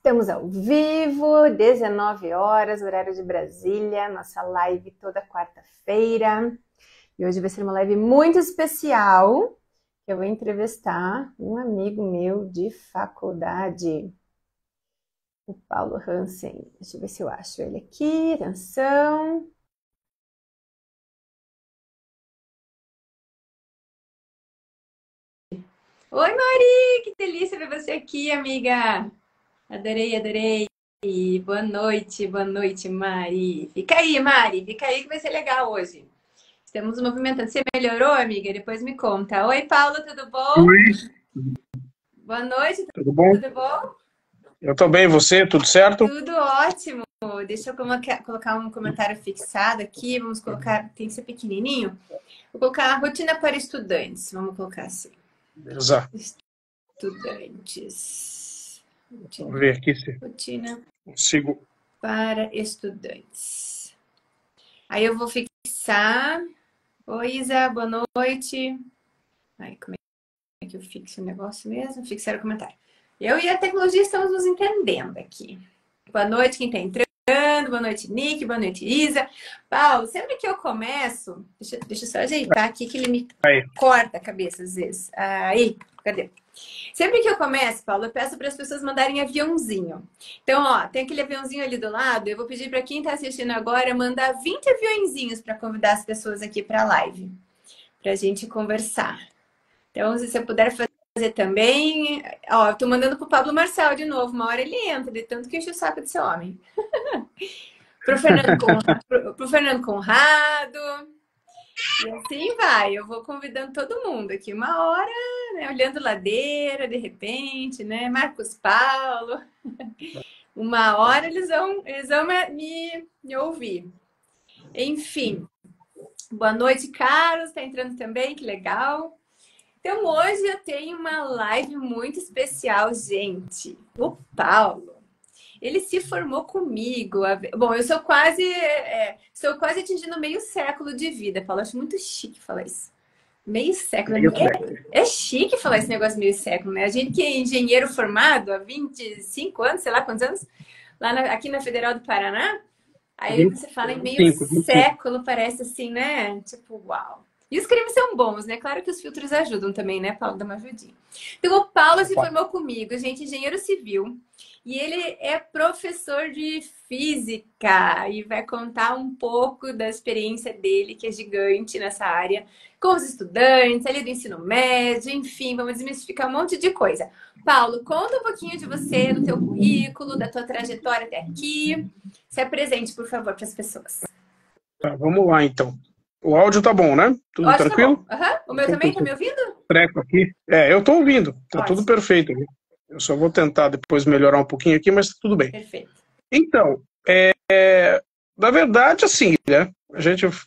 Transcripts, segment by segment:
Estamos ao vivo, 19 horas, horário de Brasília, nossa live toda quarta-feira. E hoje vai ser uma live muito especial, que eu vou entrevistar um amigo meu de faculdade, o Paulo Hansen. Deixa eu ver se eu acho ele aqui, atenção. Oi, Mari, que delícia ver você aqui, amiga. Adorei, adorei. Boa noite, Mari. Fica aí, Mari, fica aí que vai ser legal hoje. Estamos movimentando. Você melhorou, amiga? Depois me conta. Oi, Paulo, tudo bom? Oi, Boa noite, tudo bom? tudo bom? Eu tô bem, você? Tudo certo? Tudo ótimo. Deixa eu colocar um comentário fixado aqui. Vamos colocar, tem que ser pequenininho. Vou colocar a rotina para estudantes. Vamos colocar assim. Beleza. Estudantes. Vamos ver aqui se Rotina consigo. para estudantes. Aí eu vou fixar. Oi, Isa, boa noite. Aí, como é que eu fixo o negócio mesmo? Fixar o comentário. Eu e a tecnologia estamos nos entendendo aqui. Boa noite, quem está entrando. Boa noite, Nick. Boa noite, Isa. Paulo, sempre que eu começo... Deixa eu só ajeitar aqui que ele me corta a cabeça às vezes. Aí, cadê? Sempre que eu começo, Paulo, eu peço para as pessoas mandarem aviãozinho. Então, ó, tem aquele aviãozinho ali do lado. Eu vou pedir para quem está assistindo agora mandar 20 aviãozinhos para convidar as pessoas aqui para a live, para a gente conversar. Então, se você puder fazer também... Ó, eu tô mandando pro Pablo Marçal de novo. Uma hora ele entra, de tanto que enche o saco desse homem. Pro Fernando Conrado. E assim vai. Eu vou convidando todo mundo aqui. Uma hora, né, olhando ladeira, de repente, né? Marcos Paulo. Uma hora eles vão me ouvir. Enfim. Boa noite, Carlos. Tá entrando também, que legal. Então, hoje eu tenho uma live muito especial, gente. O Paulo, ele se formou comigo. Bom, eu sou quase atingindo meio século de vida, Paulo. Acho muito chique falar isso. Meio século. É chique falar esse negócio meio século, né? A gente que é engenheiro formado há 25 anos, sei lá quantos anos, aqui na Federal do Paraná, aí você fala em meio século, parece assim, né? Tipo, uau. E os crimes são bons, né? Claro que os filtros ajudam também, né, Paulo? Dá uma ajudinha. Então, o Paulo se formou comigo, gente, engenheiro civil. E ele é professor de física e vai contar um pouco da experiência dele, que é gigante nessa área, com os estudantes, ali do ensino médio, enfim, vamos desmistificar um monte de coisa. Paulo, conta um pouquinho de você, do teu currículo, da tua trajetória até aqui. Se apresente, por favor, para as pessoas. Tá, vamos lá, então. O áudio tá bom, né? Tudo Ótimo, tranquilo? Tá bom. Uhum. O meu também, tá me ouvindo? Treco aqui. Eu tô ouvindo. Tá Ótimo. tudo perfeito aqui. Eu só vou tentar depois melhorar um pouquinho aqui, mas tá tudo bem. Perfeito. Então, na verdade, assim, né?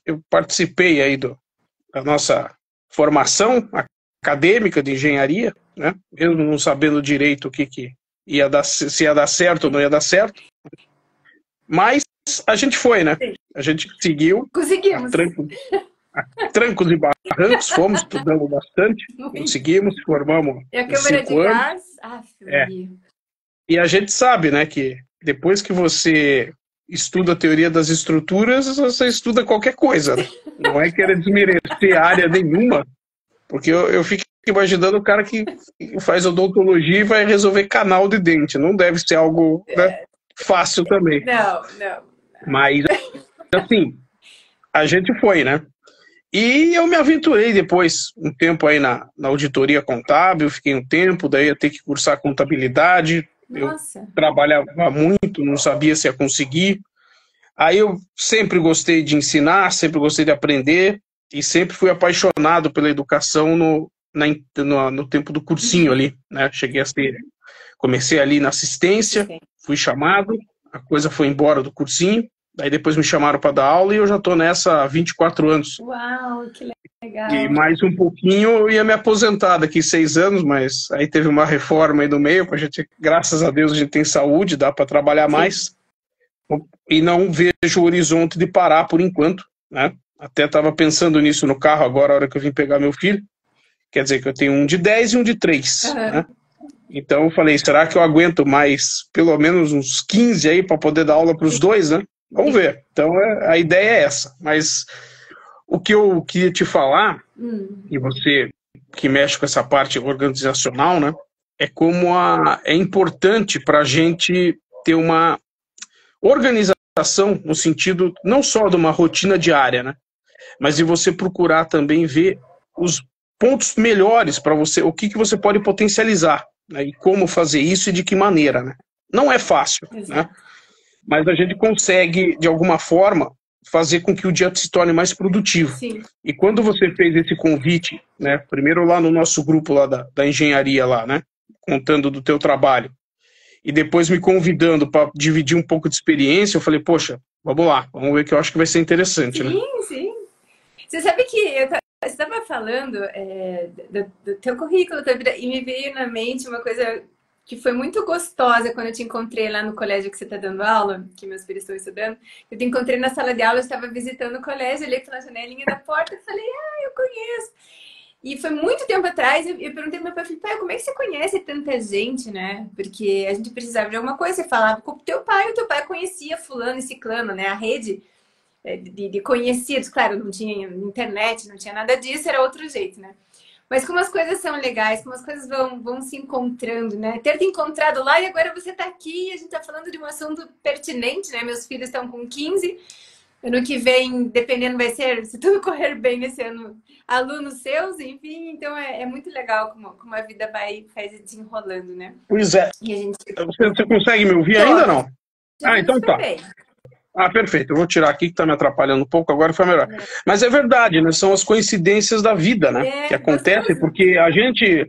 Eu participei aí da nossa formação acadêmica de engenharia, né? Eu não sabendo direito o que ia dar, se ia dar certo ou não ia dar certo. Mas a gente foi, né? A gente seguiu. Conseguimos. A trancos e barrancos, fomos, estudamos bastante, conseguimos, formamos. E a câmara de gás? E a gente sabe, né, que depois que você estuda a teoria das estruturas, você estuda qualquer coisa, né? Não é querer desmerecer área nenhuma, porque eu fico imaginando o cara que faz odontologia e vai resolver canal de dente. Não deve ser algo, né, fácil também. Não. Mas, assim, a gente foi, né? E eu me aventurei depois, um tempo aí na auditoria contábil, fiquei um tempo, daí ia ter que cursar contabilidade. Nossa. Eu trabalhava muito, não sabia se ia conseguir. Aí eu sempre gostei de ensinar, sempre gostei de aprender e sempre fui apaixonado pela educação no tempo do cursinho ali, né? Comecei ali na assistência, fui chamado, a coisa foi embora do cursinho. Daí depois me chamaram para dar aula e eu já estou nessa há 24 anos. Uau, que legal. E mais um pouquinho eu ia me aposentar daqui 6 anos, mas aí teve uma reforma aí no meio, graças a Deus a gente tem saúde, dá para trabalhar mais. E não vejo o horizonte de parar por enquanto, né? Até estava pensando nisso no carro agora, a hora que eu vim pegar meu filho. Quer dizer que eu tenho um de 10 e um de 3, né? Então eu falei, será que eu aguento mais pelo menos uns 15 aí para poder dar aula para os dois, né? Vamos ver. Então a ideia é essa. Mas o que eu queria te falar, e você que mexe com essa parte organizacional, né? É como é importante para a gente ter uma organização no sentido não só de uma rotina diária, né? Mas de você procurar também ver os pontos melhores para você, o que você pode potencializar, né? E como fazer isso e de que maneira, né? Não é fácil, né? Mas a gente consegue, de alguma forma, fazer com que o dia se torne mais produtivo. Sim. E quando você fez esse convite, né? Primeiro lá no nosso grupo lá da engenharia lá, né? Contando do teu trabalho. E depois me convidando para dividir um pouco de experiência, eu falei, poxa, vamos lá, vamos ver que eu acho que vai ser interessante, né? Sim. Você sabe que você estava falando do teu currículo, tua vida, e me veio na mente uma coisa que foi muito gostosa quando eu te encontrei lá no colégio que você está dando aula, que meus filhos estão estudando. Eu te encontrei na sala de aula, eu estava visitando o colégio, olhei pela janelinha da porta e falei, eu conheço. E foi muito tempo atrás, eu perguntei pro meu pai, pai, como é que você conhece tanta gente, né? Porque a gente precisava de alguma coisa, você falava com o teu pai conhecia fulano e ciclano, né? A rede de conhecidos, claro, não tinha internet, não tinha nada disso, era outro jeito, né? Mas como as coisas são legais, como as coisas vão se encontrando, né? Ter te encontrado lá e agora você tá aqui, a gente tá falando de um assunto pertinente, né? Meus filhos estão com 15, ano que vem, dependendo, vai ser, se tudo correr bem esse ano, alunos seus, enfim, então é muito legal como a vida vai desenrolando, né? Pois é. E a gente... Você consegue me ouvir ainda ou não? Então tá. Bem. Perfeito. Eu vou tirar aqui que está me atrapalhando um pouco, agora foi melhor. Mas é verdade, né? São as coincidências da vida, né? Que acontecem, porque a gente...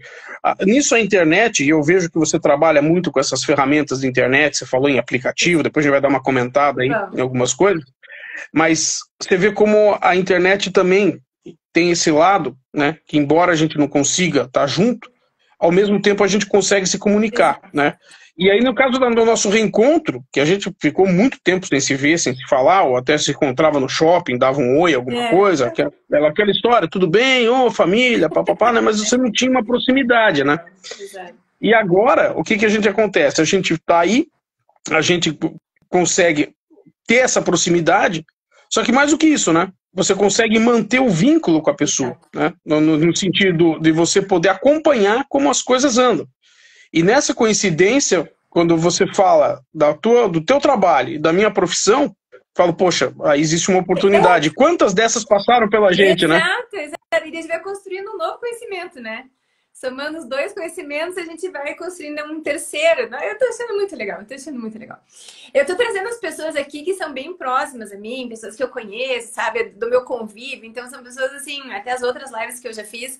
Nisso a internet, e eu vejo que você trabalha muito com essas ferramentas de internet, você falou em aplicativo, depois a gente vai dar uma comentada aí em algumas coisas, mas você vê como a internet também tem esse lado, né? Que embora a gente não consiga estar junto, ao mesmo tempo a gente consegue se comunicar, né? E aí, no caso do nosso reencontro, que a gente ficou muito tempo sem se ver, sem se falar, ou até se encontrava no shopping, dava um oi, alguma coisa, aquela história, tudo bem, família, papapá, né? Mas você não tinha uma proximidade, né? E agora, o que a gente acontece? A gente tá aí, a gente consegue ter essa proximidade, só que mais do que isso, né? Você consegue manter o vínculo com a pessoa, né? No sentido de você poder acompanhar como as coisas andam. E nessa coincidência, quando você fala do teu trabalho e da minha profissão, falo, poxa, aí existe uma oportunidade. Quantas dessas passaram pela gente, né? Exato. E a gente vai construindo um novo conhecimento, né? Somando os dois conhecimentos, a gente vai construindo um terceiro. Eu tô achando muito legal, Eu tô trazendo as pessoas aqui que são bem próximas a mim, pessoas que eu conheço, sabe, do meu convívio. Então são pessoas assim, até as outras lives que eu já fiz,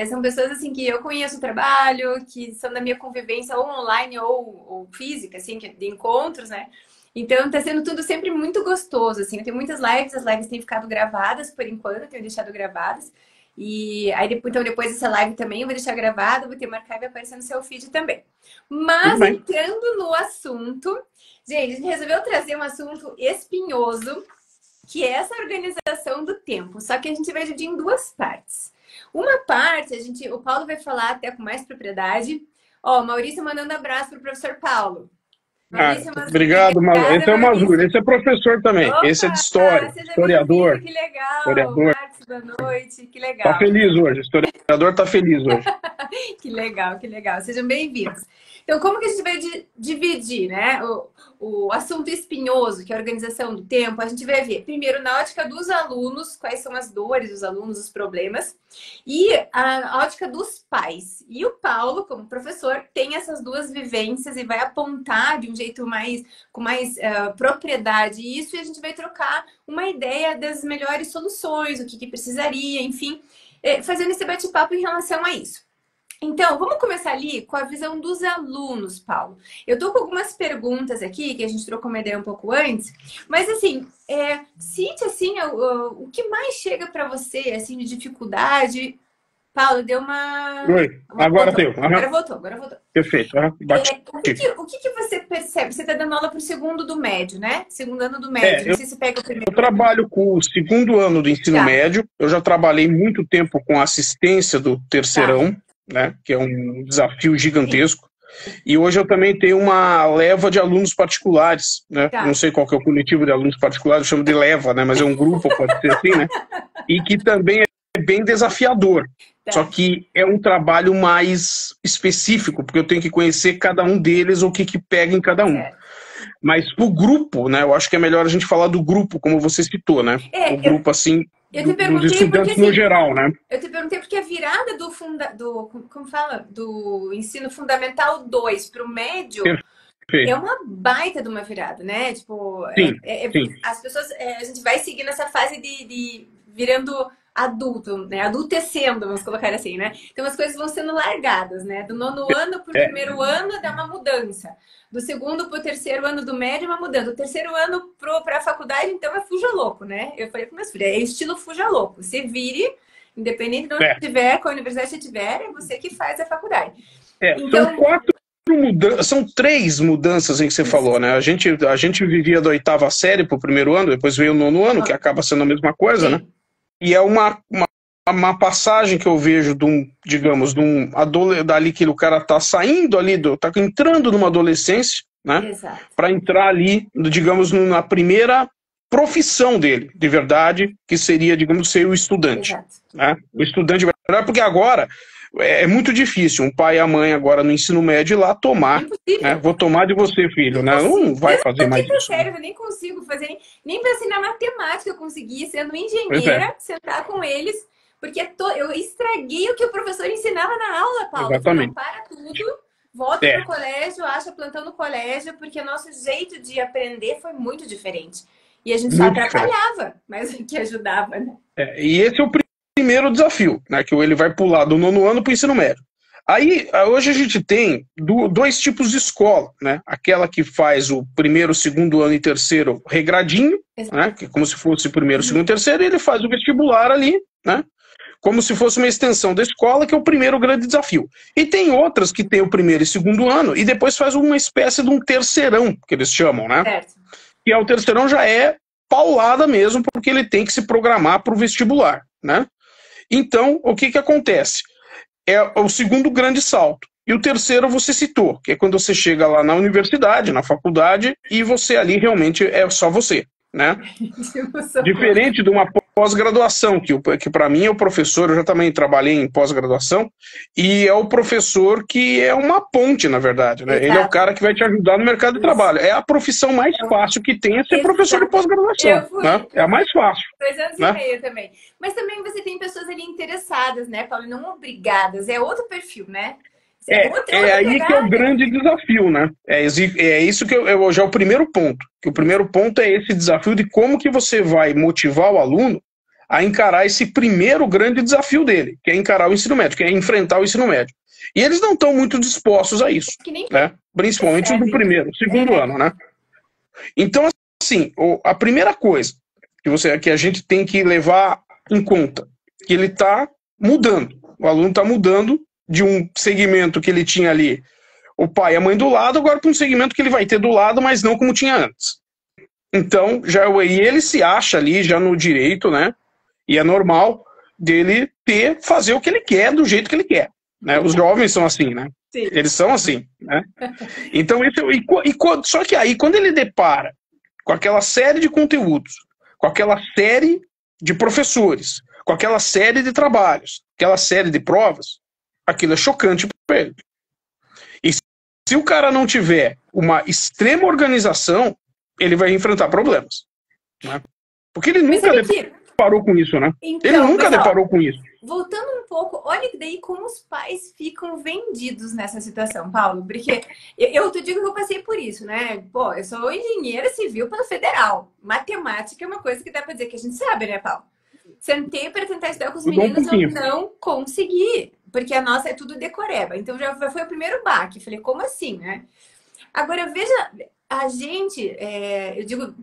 são pessoas assim que eu conheço o trabalho, que são da minha convivência ou online ou física, assim, de encontros, né? Então tá sendo tudo sempre muito gostoso, assim. Eu tenho muitas lives, as lives têm ficado gravadas por enquanto, eu tenho deixado gravadas. E aí então depois dessa live também eu vou deixar gravado, vou ter uma archive aparecendo no seu feed também. Mas entrando no assunto, gente, a gente resolveu trazer um assunto espinhoso, que é essa organização do tempo. Só que a gente vai dividir em duas partes. Uma parte, o Paulo vai falar até com mais propriedade. Maurício mandando abraço pro professor Paulo. Obrigado, Maurício. Esse é o Mazur, esse é professor também. Opa, esse é de história, historiador. Que legal, historiador. Marcos, boa noite, que legal. Tá feliz hoje, o historiador tá feliz hoje. Que legal. Sejam bem-vindos. Então, como que a gente vai dividir, né, o assunto espinhoso, que é a organização do tempo? A gente vai ver, primeiro, na ótica dos alunos, quais são as dores dos alunos, os problemas, e a ótica dos pais. E o Paulo, como professor, tem essas duas vivências e vai apontar de um jeito com mais propriedade isso, e a gente vai trocar uma ideia das melhores soluções, o que precisaria, enfim, fazendo esse bate-papo em relação a isso. Então, vamos começar ali com a visão dos alunos, Paulo. Eu tô com algumas perguntas aqui, que a gente trocou uma ideia um pouco antes, mas assim, cite assim, o que mais chega para você, assim, de dificuldade. Paulo, deu uma... Oi, agora deu. Agora voltou. Perfeito. O que você percebe? Você tá dando aula pro segundo do médio, né? Segundo ano do médio. Não sei se pega o primeiro. Eu trabalho com o segundo ano do ensino médio. Eu já trabalhei muito tempo com assistência do terceirão. né? Que é um desafio gigantesco. E hoje eu também tenho uma leva de alunos particulares, né? Tá. Não sei qual que é o coletivo de alunos particulares, eu chamo de leva, né? Mas é um grupo, pode ser assim, né? E que também é bem desafiador. Só Tá. que é um trabalho mais específico, porque eu tenho que conhecer cada um deles, o que que pega em cada um. Certo. Mas o grupo, né? Eu acho que é melhor a gente falar do grupo, como você citou, né? O É, grupo, assim, eu te dos perguntei porque, estudantes no assim, geral, né? eu te perguntei porque a virada como fala? Do ensino fundamental 2 para o médio é Perfeito. uma baita de uma virada, né? Tipo, Sim, sim. as pessoas, a gente vai seguindo essa fase de virando adulto, né? Adultecendo, vamos colocar assim, né? Então as coisas vão sendo largadas, né? Do nono ano para o É, primeiro ano dá uma mudança. Do segundo para o terceiro ano do médio, uma mudança. Do terceiro ano para a faculdade, então é fuja louco, né? Eu falei para meus filhos, é estilo fuja louco. Se vire, independente de onde é, estiver, qual universidade você estiver, é você que faz a faculdade. são Então, quatro mudanças, são três mudanças em que você isso. falou, né? A gente vivia da oitava série para o primeiro ano, depois veio o nono ano, que acaba sendo a mesma coisa, né? Sim, E é uma passagem que eu vejo de um, digamos, dali que o cara tá saindo ali, tá entrando numa adolescência, né? exato, Para entrar ali, digamos, na primeira profissão dele, de verdade, que seria, digamos, ser o estudante, exato. né? O estudante de verdade, porque agora é muito difícil um pai e a mãe agora no ensino médio ir lá tomar, né? Impossível. Vou tomar de você, filho, né? Não Impossível. vai Desde fazer a mais quinta isso, né? série eu nem consigo fazer, nem para ensinar matemática eu consegui, sendo Pois é, engenheira, sentar com eles, porque eu estraguei o que o professor ensinava na aula, Paulo. Eu falei, não, exatamente. para tudo, volta É, pro colégio, acha plantão no colégio, porque nosso jeito de aprender foi muito diferente. E a gente só muito diferente. atrapalhava, mas o que ajudava, né? E esse é o primeiro desafio, né? Que ele vai pular do nono ano para o ensino médio. Aí, hoje a gente tem dois tipos de escola, né? Aquela que faz o primeiro, segundo ano e terceiro regradinho, né? Que é como se fosse primeiro, segundo e terceiro, e ele faz o vestibular ali, né? Como se fosse uma extensão da escola, que é o primeiro grande desafio. E tem outras que tem o primeiro e segundo ano, e depois faz uma espécie de um terceirão, que eles chamam, né? Certo. E o terceirão já é paulada mesmo, porque ele tem que se programar para o vestibular, né? Então, o que que acontece? É o segundo grande salto. E o terceiro você citou, que é quando você chega lá na universidade, na faculdade, e você ali realmente é só você, né? Diferente de uma pós-graduação, que para mim é o professor, eu já também trabalhei em pós-graduação, e é o professor que é uma ponte, na verdade, né? Ele é o Exato. cara que vai te ajudar no mercado de Isso. trabalho. É a profissão mais fácil que tem é ser professor de Exato. pós-graduação, né? É a Eu fui mais fácil, 2 anos e né? meio também. Mas também você tem pessoas ali interessadas, né, Paulo? Não obrigadas. É outro perfil, né? É É outra aí que é o pegada. grande desafio, né? É isso que já é o primeiro ponto. Que o primeiro ponto é esse desafio de como que você vai motivar o aluno a encarar esse primeiro grande desafio dele, que é encarar o ensino médio, que é enfrentar o ensino médio. E eles não estão muito dispostos a isso, Que nem né? Principalmente os do percebem. primeiro, segundo É, ano, né? Então, assim, a primeira coisa que a gente tem que levar em conta, que ele está mudando. O aluno está mudando de um segmento que ele tinha ali, o pai e a mãe do lado, agora para um segmento que ele vai ter do lado, mas não como tinha antes. Então, e ele se acha ali já no direito, né? E é normal dele fazer o que ele quer, do jeito que ele quer. Né? Os jovens são assim, né? sim. Eles são assim, né? Então, só que aí, quando ele depara com aquela série de conteúdos, com aquela série de professores, com aquela série de trabalhos, aquela série de provas, aquilo é chocante para ele. E se o cara não tiver uma extrema organização, ele vai enfrentar problemas. Né? Porque ele Mas nunca sabe que. deparou com isso, né? Ele Então, nunca mas ó, deparou com isso. voltando um pouco, olha daí como os pais ficam vendidos nessa situação, Paulo. Porque eu te digo que eu passei por isso, né? Pô, eu sou engenheira civil pela federal. Matemática é uma coisa que dá pra dizer que a gente sabe, né, Paulo? Sentei para tentar estudar com os Mudou um meninos, eu pouquinho. não consegui. Porque a nossa é tudo decoreba. Então já foi o primeiro baque. Falei, como assim, né? Agora, veja, a gente, eu digo,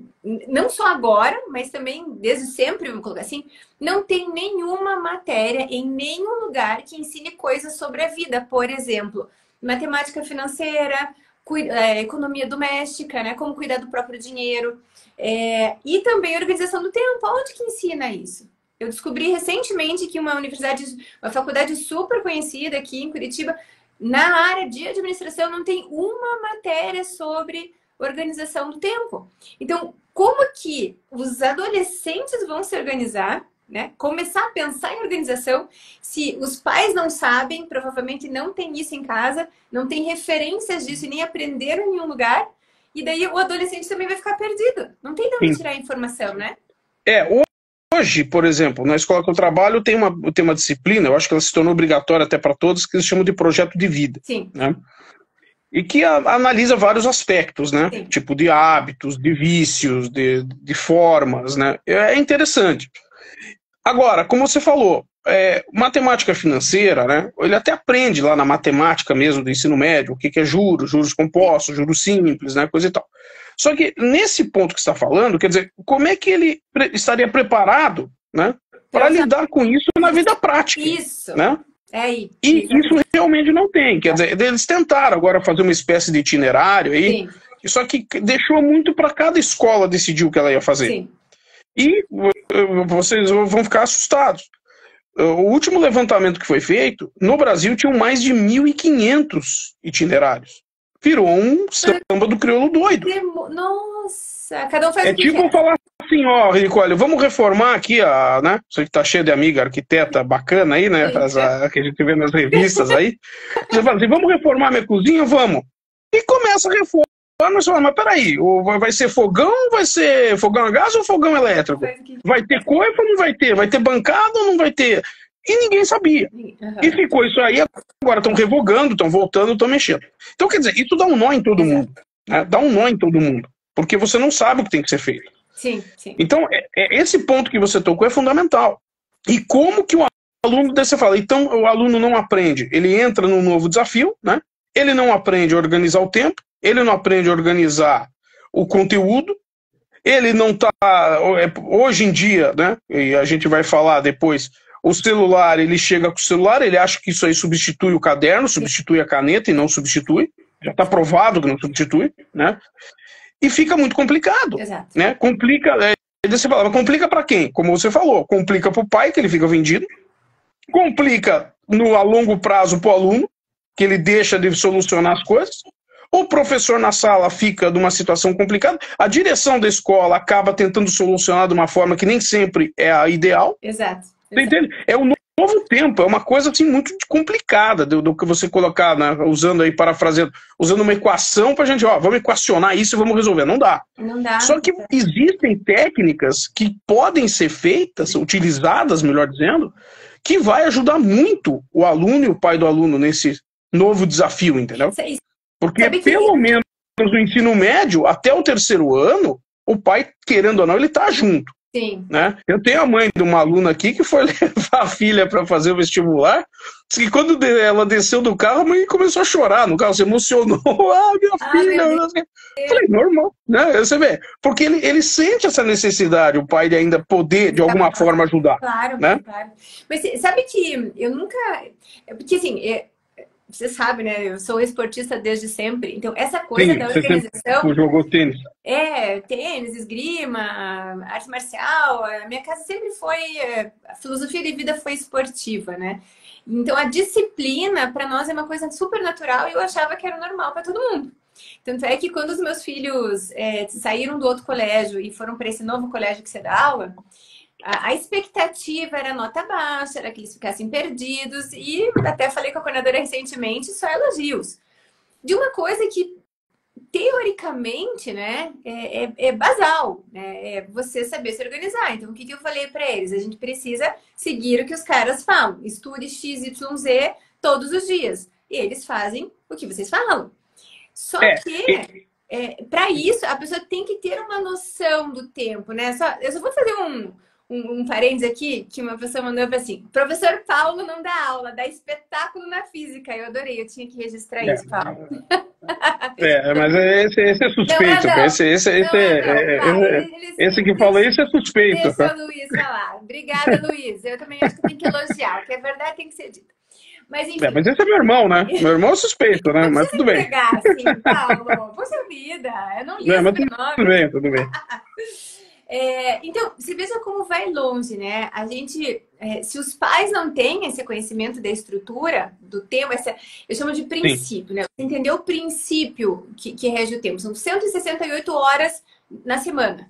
não só agora, mas também desde sempre, vamos colocar assim, não tem nenhuma matéria em nenhum lugar que ensine coisas sobre a vida. Por exemplo, matemática financeira, economia doméstica, né? Como cuidar do próprio dinheiro. E também organização do tempo. Onde que ensina isso? Eu descobri recentemente que uma faculdade super conhecida aqui em Curitiba, na área de administração, não tem uma matéria sobre organização do tempo. Então, como que os adolescentes vão se organizar, né? Começar a pensar em organização, se os pais não sabem, provavelmente não tem isso em casa, não tem referências disso e nem aprenderam em nenhum lugar, e daí o adolescente também vai ficar perdido. Não tem de onde tirar a informação, né? Hoje, por exemplo, na escola que eu trabalho, tem uma disciplina, eu acho que ela se tornou obrigatória até para todos, que eles chamam de projeto de vida. Sim. Né? E que analisa vários aspectos, né? Sim. Tipo de hábitos, de vícios, de formas, né? É interessante. Agora, como você falou, matemática financeira, né? Ele até aprende lá na matemática mesmo do ensino médio, o que é juros compostos, juros simples, né? Coisa e tal. Só que nesse ponto que você está falando, quer dizer, como é que ele estaria preparado, né, para lidar com isso na vida prática? Isso. Né? E isso realmente não tem. Quer dizer, eles tentaram agora fazer uma espécie de itinerário aí, só que deixou muito para cada escola decidir o que ela ia fazer. Sim. E vocês vão ficar assustados. O último levantamento que foi feito, no Brasil tinham mais de 1.500 itinerários. Virou um samba do crioulo doido. Nossa, cada um faz o que tipo quer. Falar assim, ó, Rico, olha, vamos reformar aqui né? Você que tá cheio de amiga arquiteta bacana aí, né? Que a gente vê nas revistas aí. Você fala assim, vamos reformar minha cozinha? Vamos. E começa a reforma. Você fala, mas peraí, vai ser fogão? Vai ser fogão a gás ou fogão elétrico? Vai ter coifa ou não vai ter? Vai ter bancada ou não vai ter? E ninguém sabia. E ficou isso aí, agora estão revogando, estão voltando, estão mexendo. Então, quer dizer, isso dá um nó em todo mundo. Né? Dá um nó em todo mundo. Porque você não sabe o que tem que ser feito. Sim, sim. Então, esse ponto que você tocou é fundamental. E como que o aluno, daí você fala, então o aluno não aprende, ele entra num novo desafio, né? Ele não aprende a organizar o tempo, ele não aprende a organizar o conteúdo, ele não está, hoje em dia, né? E a gente vai falar depois, o celular, ele chega com o celular, ele acha que isso aí substitui o caderno, substitui a caneta e não substitui. Já está provado que não substitui, né? E fica muito complicado. Exato. Né? Complica, você fala, complica para quem? Como você falou, complica para o pai, que ele fica vendido. Complica a longo prazo para o aluno, que ele deixa de solucionar as coisas. O professor na sala fica numa situação complicada. A direção da escola acaba tentando solucionar de uma forma que nem sempre é a ideal. Exato. Você entende? É um novo tempo, é uma coisa assim muito complicada do que você colocar, né, usando aí, parafraseando, usando uma equação pra gente, vamos equacionar isso e vamos resolver. Não dá. Não dá. Só que existem técnicas que podem ser feitas, utilizadas, melhor dizendo, que vai ajudar muito o aluno e o pai do aluno nesse novo desafio, entendeu? Porque pelo menos no ensino médio, até o 3º ano, o pai, querendo ou não, ele tá junto. Sim. Né? Eu tenho a mãe de uma aluna aqui que foi levar a filha para fazer o vestibular, que quando ela desceu do carro, a mãe começou a chorar no carro, se emocionou. Minha filha! Eu falei, normal, né? Você vê, porque ele sente essa necessidade, o pai de ainda poder, de alguma forma, ajudar. Claro, né? Claro. Mas sabe que eu nunca... Porque assim... Você sabe, né? Eu sou esportista desde sempre. Então, essa coisa da organização... Você jogou tênis. Tênis, esgrima, arte marcial. A minha casa sempre foi... A filosofia de vida foi esportiva, né? Então, a disciplina, para nós, é uma coisa super natural e eu achava que era normal para todo mundo. Tanto é que quando os meus filhos saíram do outro colégio e foram para esse novo colégio que você dá aula... A expectativa era nota baixa, era que eles ficassem perdidos. E até falei com a coordenadora recentemente, só elogios. De uma coisa que, teoricamente, né, é basal. Né, é você saber se organizar. Então, o que eu falei para eles? A gente precisa seguir o que os caras falam. Estude X, Y, Z todos os dias. E eles fazem o que vocês falam. Só que, para isso, a pessoa tem que ter uma noção do tempo, né? Eu só vou fazer um parênteses aqui, que uma pessoa mandou assim: professor Paulo não dá aula, dá espetáculo na física. Eu adorei, eu tinha que registrar isso, Paulo. Mas esse é suspeito. Esse que falou isso é suspeito. Deixa o Luiz falar. Obrigada, Luiz. Eu também acho que tem que elogiar, porque a verdade tem que ser dita. Mas, enfim, mas esse é meu irmão, né? Meu irmão é suspeito, né? Mas tudo bem. Pegar assim, Paulo. Poxa vida, eu não li esse nome. Tudo bem. Então, você veja como vai longe, né? A gente, se os pais não têm esse conhecimento da estrutura do tema, eu chamo de Sim. princípio, né? Você entendeu o princípio que rege o tempo. São 168 horas na semana.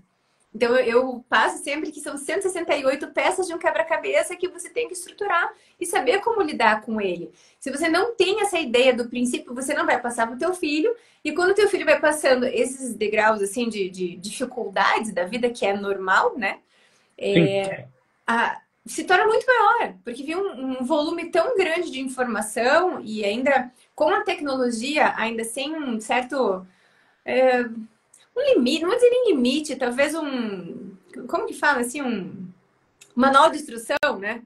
Então, eu passo sempre que são 168 peças de um quebra-cabeça que você tem que estruturar e saber como lidar com ele. Se você não tem essa ideia do princípio, você não vai passar para o teu filho. E quando o teu filho vai passando esses degraus assim de dificuldades da vida, que é normal, né? Sim. Se torna muito maior, porque vem um volume tão grande de informação e ainda com a tecnologia, ainda sem um certo... um limite, não vou dizer nem limite, talvez como que fala assim, um manual de instrução, né?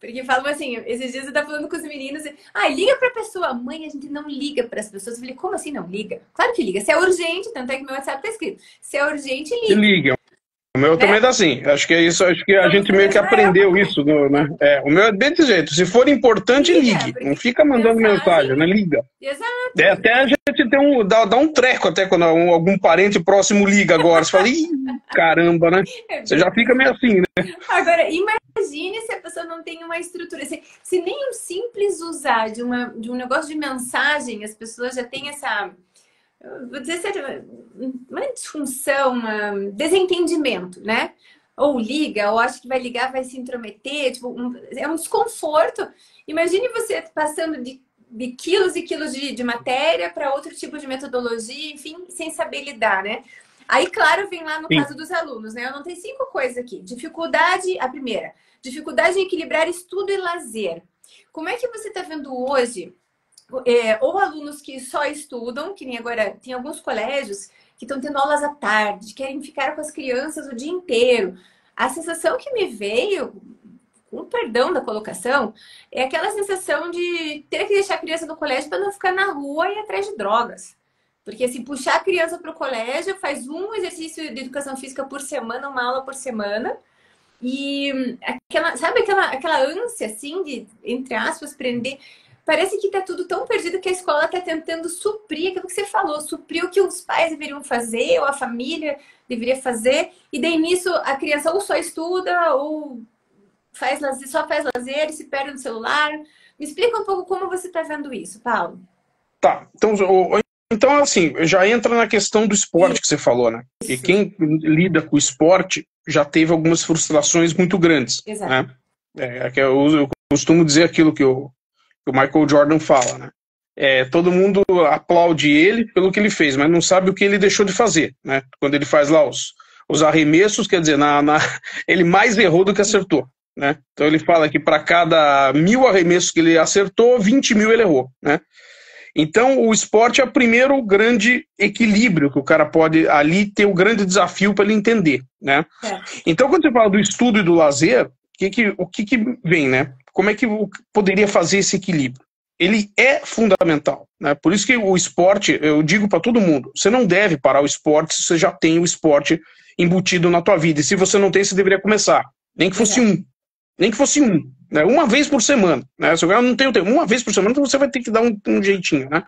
Porque falam assim, esses dias eu tava falando com os meninos, liga pra pessoa. Mãe, a gente não liga para as pessoas. Eu falei, como assim não liga? Claro que liga. Se é urgente, tanto é que meu WhatsApp tá escrito. Se é urgente, Se liga. liga. O meu também Né? dá assim. Acho que é isso, acho que a Então, gente meio que já é uma aprendeu coisa. isso, né? O meu é desse jeito. Se for importante, Liga, ligue. Não porque fica mandando mensagem, né? mensagem. Liga. Exato. Até a gente dá um treco até quando algum parente próximo liga agora. Você fala, ih, caramba, né? É Você já bem fica isso. meio assim, né? Agora, imagine se a pessoa não tem uma estrutura. Se nem um simples usar de um negócio de mensagem, as pessoas já têm essa, vou dizer, uma disfunção, um desentendimento, né? Ou liga, ou acha que vai ligar, vai se intrometer, tipo, é um desconforto. Imagine você passando de quilos e quilos de matéria para outro tipo de metodologia, enfim, sem saber lidar, né? Aí, claro, vem lá no Sim. caso dos alunos, né? Eu não tenho 5 coisas aqui. Dificuldade, a primeira. Dificuldade em equilibrar estudo e lazer. Como é que você está vendo hoje ou alunos que só estudam, que nem agora tem alguns colégios que estão tendo aulas à tarde, querem ficar com as crianças o dia inteiro. A sensação que me veio, com perdão da colocação, é aquela sensação de ter que deixar a criança no colégio para não ficar na rua e atrás de drogas. Porque assim, puxar a criança para o colégio, faz um exercício de educação física por semana, uma aula por semana, e sabe aquela ânsia assim de, entre aspas, prender. Parece que tá tudo tão perdido que a escola tá tentando suprir aquilo que você falou, suprir o que os pais deveriam fazer, ou a família deveria fazer, e daí nisso a criança ou só estuda, ou faz lazer, só faz lazer e se perde no celular. Me explica um pouco como você tá vendo isso, Paulo. Tá. Então, assim, já entra na questão do esporte que você falou, né? E Isso, quem lida com o esporte já teve algumas frustrações muito grandes, exato. né? Que eu costumo dizer aquilo que o Michael Jordan fala, né? Todo mundo aplaude ele pelo que ele fez, mas não sabe o que ele deixou de fazer, né? Quando ele faz lá os arremessos, quer dizer, ele mais errou do que acertou, né? Então ele fala que para cada 1000 arremessos que ele acertou, 20.000 ele errou, né? Então o esporte é o primeiro grande equilíbrio que o cara pode ali ter o grande desafio para ele entender, né? Então quando você fala do estudo e do lazer, o que vem, né? Como é que poderia fazer esse equilíbrio? Ele é fundamental, né? Por isso que o esporte, eu digo para todo mundo, você não deve parar o esporte se você já tem o esporte embutido na tua vida. E se você não tem, você deveria começar. Nem que fosse um, né? Uma vez por semana, né? Se o cara não tem o tempo, uma vez por semana, então você vai ter que dar um jeitinho, né?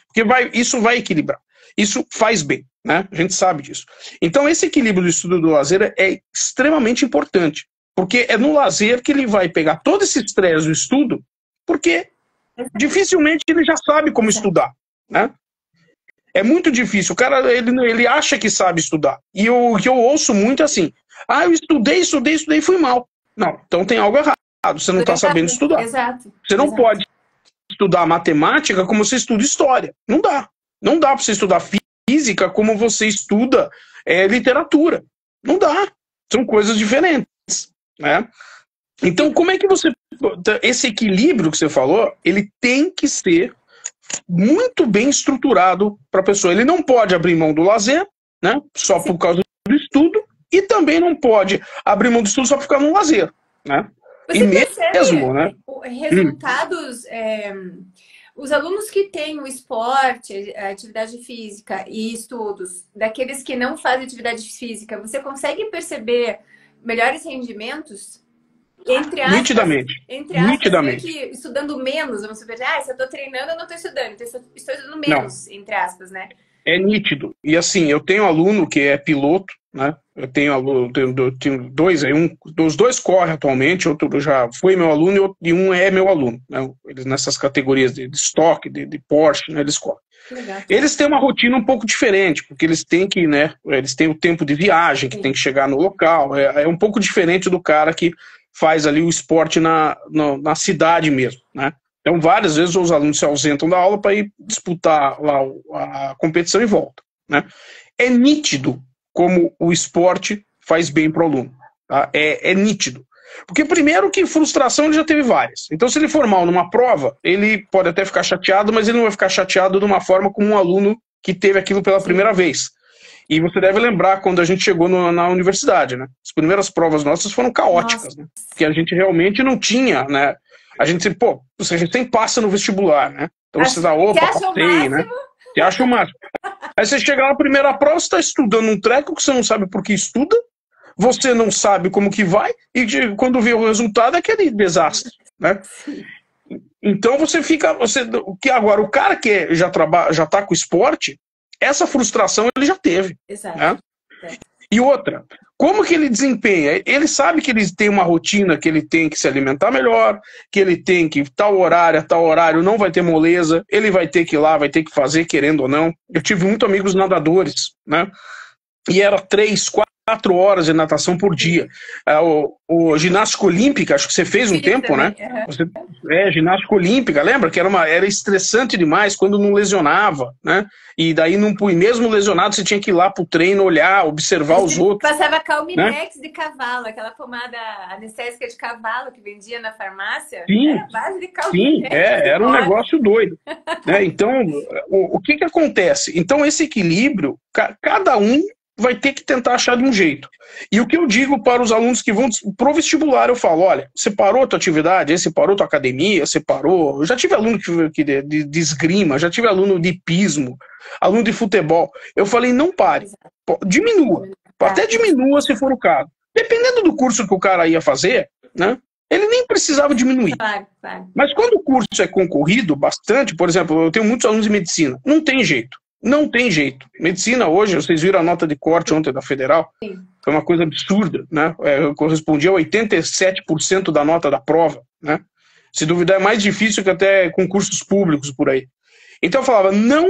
Porque isso vai equilibrar. Isso faz bem, né? A gente sabe disso. Então esse equilíbrio do estudo e do lazer é extremamente importante. Porque é no lazer que ele vai pegar todo esse estresse do estudo, porque dificilmente ele já sabe como estudar, né? É muito difícil. O cara, ele acha que sabe estudar. E o que eu ouço muito é assim, eu estudei e fui mal. Não, então tem algo errado. Você não está sabendo estudar. Exato. Você não pode estudar matemática como você estuda história. Não dá. Não dá para você estudar física como você estuda literatura. Não dá. São coisas diferentes, né? Então, como é que você... Esse equilíbrio que você falou, ele tem que ser muito bem estruturado para a pessoa. Ele não pode abrir mão do lazer, né? Só por causa do estudo, e também não pode abrir mão do estudo só por ficar no lazer, né? Você percebe né? resultados... Os alunos que têm o esporte, a atividade física e estudos, daqueles que não fazem atividade física, você consegue perceber melhores rendimentos? Entre Nitidamente. ver que estudando menos, vamos supor, se eu estou treinando, eu não estou estudando, então estou estudando menos, não. Entre aspas, né? É nítido. E assim, eu tenho aluno que é piloto, né? Eu tenho dois, os dois correm atualmente, outro já foi meu aluno e um é meu aluno. Né? Eles nessas categorias de estoque, de Porsche, né, eles correm. Legal. Eles têm uma rotina um pouco diferente, porque eles têm que, né, eles têm o tempo de viagem, que tem que chegar no local. É um pouco diferente do cara que faz ali o esporte na cidade mesmo, né? Então, várias vezes os alunos se ausentam da aula para ir disputar lá a competição e voltam, né? É nítido como o esporte faz bem para o aluno. Tá? É nítido. Porque, primeiro, que frustração ele já teve várias. Então, se ele for mal numa prova, ele pode até ficar chateado, mas ele não vai ficar chateado de uma forma como um aluno que teve aquilo pela primeira vez. E você deve lembrar quando a gente chegou na universidade, né? As primeiras provas nossas foram caóticas, né? Porque a gente realmente não tinha, né? A gente, você recém passa no vestibular, né? Então você dá, opa, passei, né? Você acha o máximo. Aí você chega na primeira prova, você está estudando um treco que você não sabe por que estuda, você não sabe como que vai, e quando vê o resultado é aquele desastre, né? Então você fica... agora, o cara que já está com o esporte, essa frustração ele já teve. Exato. Né? E outra, como que ele desempenha? Ele sabe que ele tem uma rotina, que ele tem que se alimentar melhor, que ele tem que tal horário não vai ter moleza, ele vai ter que ir lá, vai ter que fazer, querendo ou não. Eu tive muitos amigos nadadores, né? E era 3, 4 horas de natação por dia. O ginástica olímpica, acho que você fez um tempo, também, né? Ginástica olímpica, lembra? Que era estressante demais quando não lesionava, né? E daí, mesmo lesionado, você tinha que ir lá pro treino, olhar, observar os outros. Passava Calminex, né? De cavalo, aquela pomada anestésica de cavalo que vendia na farmácia. Sim, era base de Calminex. Sim, era um negócio doido. Né? Então, o que acontece? Então, esse equilíbrio, cada um vai ter que tentar achar de um jeito. E o que eu digo para os alunos que vão pro vestibular, eu falo, olha, você parou a tua atividade, você parou a tua academia, você parou... Eu já tive aluno de esgrima, já tive aluno de hipismo, aluno de futebol. Eu falei, não pare, diminua, até diminua se for o caso. Dependendo do curso que o cara ia fazer, né, ele nem precisava diminuir. Claro. Mas quando o curso é concorrido bastante, por exemplo, eu tenho muitos alunos de medicina, não tem jeito. Não tem jeito. Medicina hoje, vocês viram a nota de corte ontem da Federal? Sim. Foi uma coisa absurda, né? Correspondia a 87% da nota da prova, né? Se duvidar, é mais difícil que até concursos públicos por aí. Então eu falava, não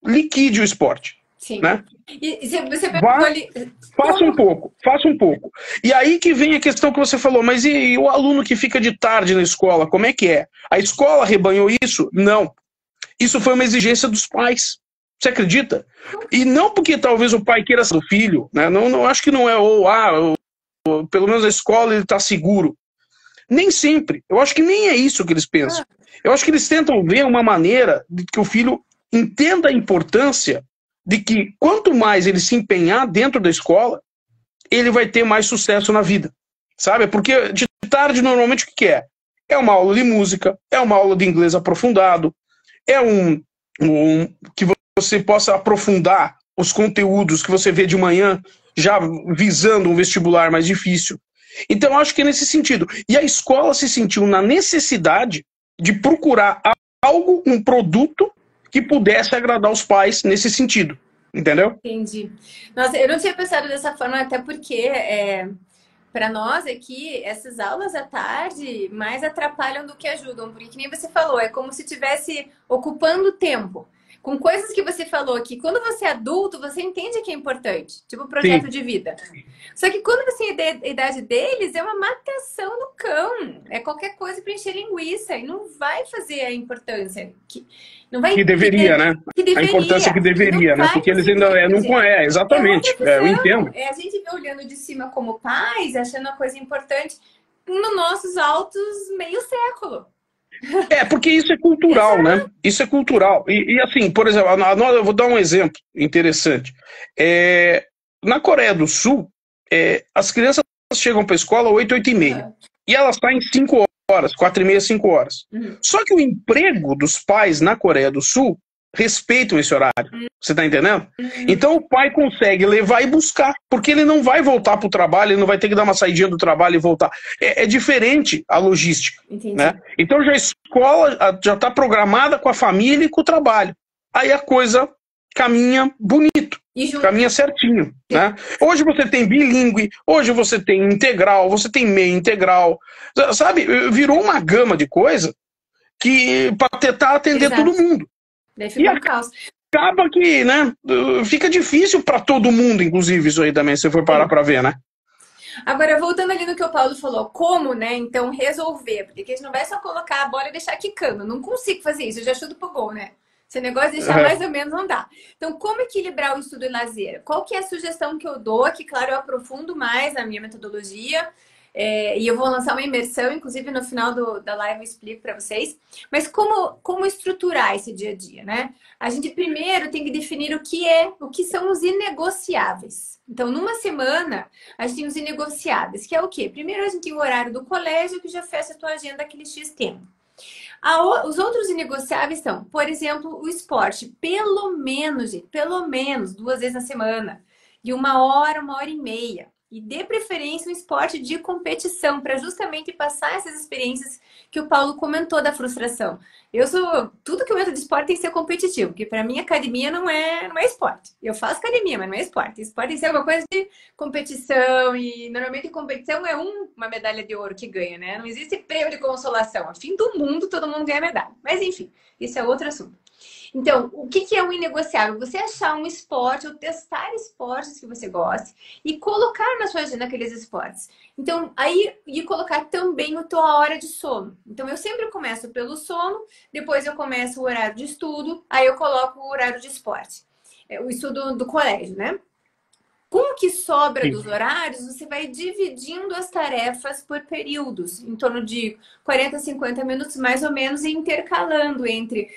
liquide o esporte. Sim. Né? E você faça um pouco. E aí que vem a questão que você falou, mas e o aluno que fica de tarde na escola, como é que é? A escola rebanhou isso? Não. Isso foi uma exigência dos pais. Você acredita? E não porque talvez o pai queira ser do filho, né? Não acho que não é, pelo menos a escola ele está seguro. Nem sempre. Eu acho que nem é isso que eles pensam. Eu acho que eles tentam ver uma maneira de que o filho entenda a importância de que quanto mais ele se empenhar dentro da escola, ele vai ter mais sucesso na vida. Sabe? Porque de tarde, normalmente, o que é? É uma aula de música, é uma aula de inglês aprofundado, é que você possa aprofundar os conteúdos que você vê de manhã, já visando um vestibular mais difícil. Então, acho que é nesse sentido. E a escola se sentiu na necessidade de procurar algo, um produto, que pudesse agradar os pais nesse sentido. Entendeu? Entendi. Nossa, eu não tinha pensado dessa forma, até porque... Para nós aqui, essas aulas à tarde mais atrapalham do que ajudam, porque que nem você falou, é como se estivesse ocupando tempo. Com coisas que você falou que quando você é adulto, você entende que é importante, tipo projeto de vida. Só que quando você é da idade deles, é uma matação do cão. É qualquer coisa para encher linguiça e não vai fazer a importância. Que deveria, né? A importância que deveria, né? Porque eles ainda não conhecem, exatamente. Eu entendo. A gente vê olhando de cima como pais, achando uma coisa importante, nos nossos altos meio século. Porque isso é cultural, né? Isso é cultural. E assim, por exemplo, eu vou dar um exemplo interessante. Na Coreia do Sul, as crianças chegam para a escola às 8, 8h30. E elas saem 5 horas, 4h30, 5 horas. Só que o emprego dos pais na Coreia do Sul respeitam esse horário. Você tá entendendo? Então o pai consegue levar e buscar, porque ele não vai voltar pro trabalho, ele não vai ter que dar uma saidinha do trabalho e voltar. É diferente a logística. Né? Então já a escola já está programada com a família e com o trabalho. Aí a coisa caminha bonito, caminha certinho, né? Hoje você tem bilíngue, hoje você tem integral, você tem meio integral, sabe? Virou uma gama de coisa que para tentar atender todo mundo. Daí fica um caos. Acaba que, né, fica difícil para todo mundo, inclusive, isso aí também, se você for parar para ver, né? Agora, voltando ali no que o Paulo falou, como, né, então, resolver? Porque a gente não vai só colocar a bola e deixar quicando. Não consigo fazer isso, eu já chuto pro gol, né? Esse negócio de deixar mais ou menos não dá. Então, como equilibrar o estudo e lazer? Qual que é a sugestão que eu dou? Que, claro, eu aprofundo mais na minha metodologia. E eu vou lançar uma imersão, inclusive no final da live eu explico para vocês. Mas como estruturar esse dia a dia, né? A gente primeiro tem que definir o que são os inegociáveis. Então, numa semana, a gente tem os inegociáveis, que é o quê? Primeiro, a gente tem o horário do colégio, que já fecha a tua agenda aquele X tempo. Os outros inegociáveis são, por exemplo, o esporte. Pelo menos, gente, pelo menos 2 vezes na semana. De 1 hora, 1 hora e meia. E dê preferência um esporte de competição, para justamente passar essas experiências que o Paulo comentou da frustração. Tudo que eu entro de esporte tem que ser competitivo, porque para mim academia não é esporte. Eu faço academia, mas não é esporte. Esporte tem que ser alguma coisa de competição, e normalmente competição é uma medalha de ouro que ganha, né? Não existe prêmio de consolação. A fim do mundo, todo mundo ganha medalha. Mas enfim, isso é outro assunto. Então, o que é o inegociável? Você achar um esporte ou testar esportes que você goste e colocar na sua agenda aqueles esportes. Então, aí, e colocar também a tua hora de sono. Então, eu sempre começo pelo sono, depois eu começo o horário de estudo, aí eu coloco o horário de esporte. O estudo do colégio, né? Com o que sobra dos horários, você vai dividindo as tarefas por períodos, em torno de 40, 50 minutos mais ou menos, e intercalando entre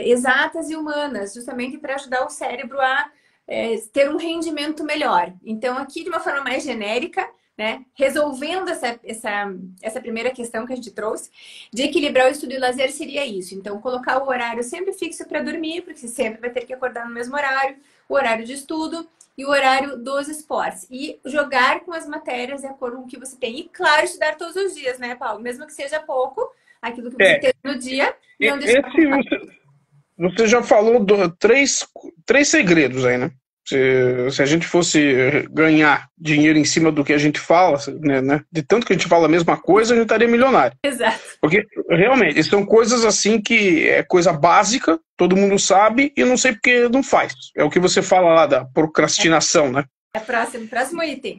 exatas e humanas, justamente para ajudar o cérebro a ter um rendimento melhor. Então, aqui de uma forma mais genérica, né, resolvendo essa primeira questão que a gente trouxe, de equilibrar o estudo e o lazer seria isso. Então, colocar o horário sempre fixo para dormir, porque você sempre vai ter que acordar no mesmo horário, o horário de estudo e o horário dos esportes. E jogar com as matérias de acordo com o que você tem. E, claro, estudar todos os dias, né, Paulo? Mesmo que seja pouco, aquilo que você tem no dia, não deixar... Você já falou três segredos aí, né? Se a gente fosse ganhar dinheiro em cima do que a gente fala, né, de tanto que a gente fala a mesma coisa, a gente estaria milionário. Exato. Porque, realmente, são coisas assim que é coisa básica, todo mundo sabe, e não sei porque não faz. É o que você fala lá da procrastinação, né? É próximo item.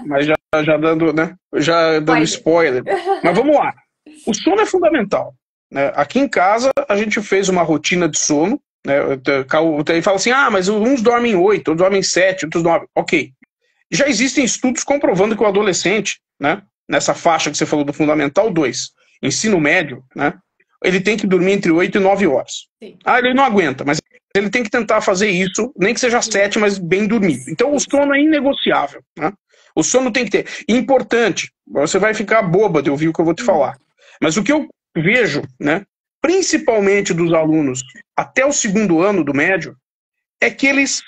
Mas já dando, né? Já dando spoiler. Mas vamos lá. O sono é fundamental, né? Aqui em casa, a gente fez uma rotina de sono, né? Ele fala assim, mas uns dormem 8, outros dormem 7, outros dormem... Ok. Já existem estudos comprovando que o adolescente, né, nessa faixa que você falou do Fundamental 2, ensino médio, né, ele tem que dormir entre 8 e 9 horas. Sim. Ele não aguenta, mas ele tem que tentar fazer isso, nem que seja 7, mas bem dormido. Então o sono é inegociável, né? O sono tem que ter. E importante, você vai ficar boba de ouvir o que eu vou te falar. Mas o que eu vejo, né, principalmente dos alunos até o 2º ano do médio, é que eles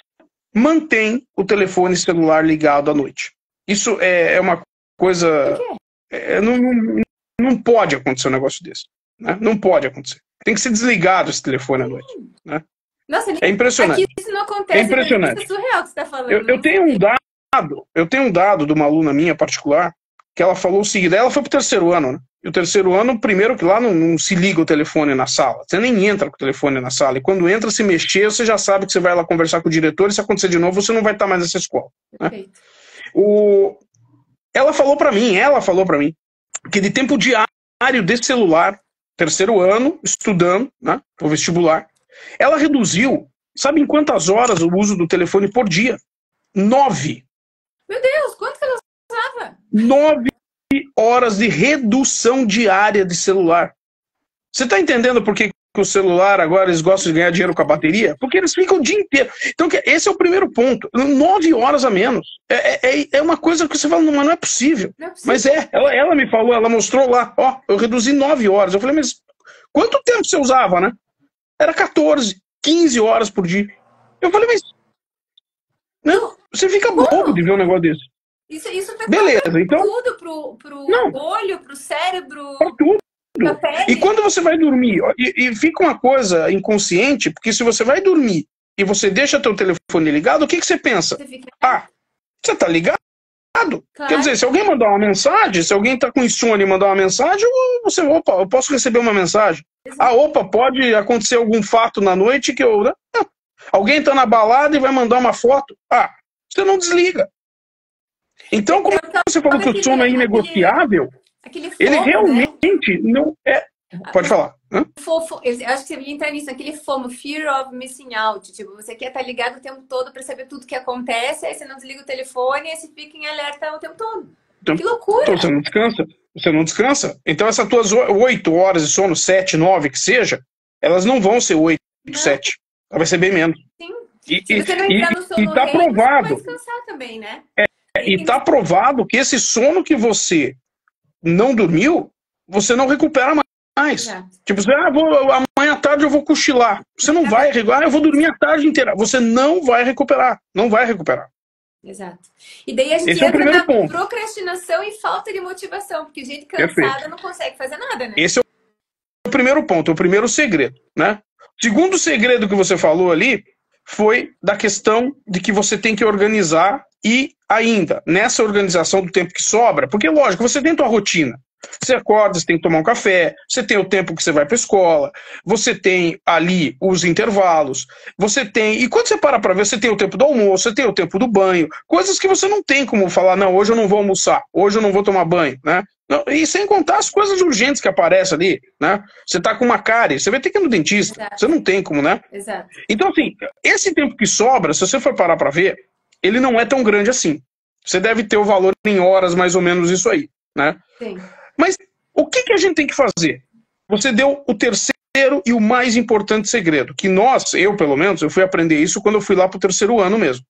mantêm o telefone celular ligado à noite. Isso é uma coisa... Não pode acontecer um negócio desse. Né? Não pode acontecer. Tem que ser desligado esse telefone à noite. Né? Nossa, é impressionante. Aqui isso não acontece. É impressionante. Isso é surreal que você está falando. Eu tenho um dado de uma aluna minha particular, que ela falou o seguinte, ela foi pro 3º ano, né? E o 3º ano, primeiro que lá não se liga o telefone na sala. Você nem entra com o telefone na sala. E quando entra, se mexer, você já sabe que você vai lá conversar com o diretor, e se acontecer de novo, você não vai estar mais nessa escola. Né? Ela falou pra mim, que de tempo diário desse celular, 3º ano, estudando, né, o vestibular, ela reduziu, sabe em quantas horas o uso do telefone por dia? 9. Meu Deus, quanto que ela usava? 9 horas de redução diária de celular. Você tá entendendo por que o celular agora eles gostam de ganhar dinheiro com a bateria? Porque eles ficam o dia inteiro. Então, esse é o primeiro ponto. 9 horas a menos. É uma coisa que você fala, mas não é possível. Não é possível. Mas ela me falou, ela mostrou lá, eu reduzi 9 horas. Eu falei, mas quanto tempo você usava, né? Era 14, 15 horas por dia. Eu falei, mas... Não, você fica bobo de ver um negócio desse. Isso tá beleza, então tudo pro olho, pro cérebro, pra tudo. Pra pele. E quando você vai dormir, e fica uma coisa inconsciente, porque se você vai dormir e você deixa teu telefone ligado, o que você pensa? Você fica... Ah, você tá ligado? Claro. Quer dizer, se alguém mandar uma mensagem, se alguém tá com insônia e mandar uma mensagem, opa, eu posso receber uma mensagem. Exato. Ah, opa, pode acontecer algum fato na noite que eu... Né? Alguém tá na balada e vai mandar uma foto. Ah, você não desliga. Então, como você falou que o sono é inegociável, aquele FOMO, ele realmente, né, não é... Pode falar. Eu acho que você ia entrar nisso, aquele FOMO, Fear of Missing Out. Tipo, você quer estar ligado o tempo todo para saber tudo que acontece, aí você não desliga o telefone e aí você fica em alerta o tempo todo. Então, que loucura! Então você não descansa. Você não descansa. Então essas tuas 8 horas de sono, 7, 9, que seja, elas não vão ser 8, 7. Ela vai ser bem menos. Sim. Se você não entrar no sono tá provado, você vai descansar também, né? E está provado que esse sono que você não dormiu, você não recupera mais. Exato. Tipo, amanhã à tarde eu vou cochilar. Você não vai recuperar. Eu vou dormir a tarde inteira. Você não vai recuperar. Não vai recuperar. Exato. E daí a gente Esse entra na ponto. Procrastinação e falta de motivação, porque gente cansada não consegue fazer nada, né? Esse é o primeiro ponto, o primeiro segredo, né? O segundo segredo que você falou ali foi da questão de que você tem que organizar e ainda, nessa organização do tempo que sobra, porque lógico, você tem tua rotina. Você acorda, você tem que tomar um café, você tem o tempo que você vai para a escola, você tem ali os intervalos, você tem... E quando você para ver, você tem o tempo do almoço, você tem o tempo do banho, coisas que você não tem como falar, não, hoje eu não vou almoçar, hoje eu não vou tomar banho, né? Não, e sem contar as coisas urgentes que aparecem ali, né? Você tá com uma cárie, você vai ter que ir no dentista, exato, você não tem como, né? Exato. Então, assim, esse tempo que sobra, se você for parar para ver, ele não é tão grande assim. Você deve ter o valor em horas, mais ou menos isso aí, né? Sim. Mas o que a gente tem que fazer? Você deu o terceiro e o mais importante segredo, que eu pelo menos, eu fui aprender isso quando eu fui lá pro 3º ano mesmo,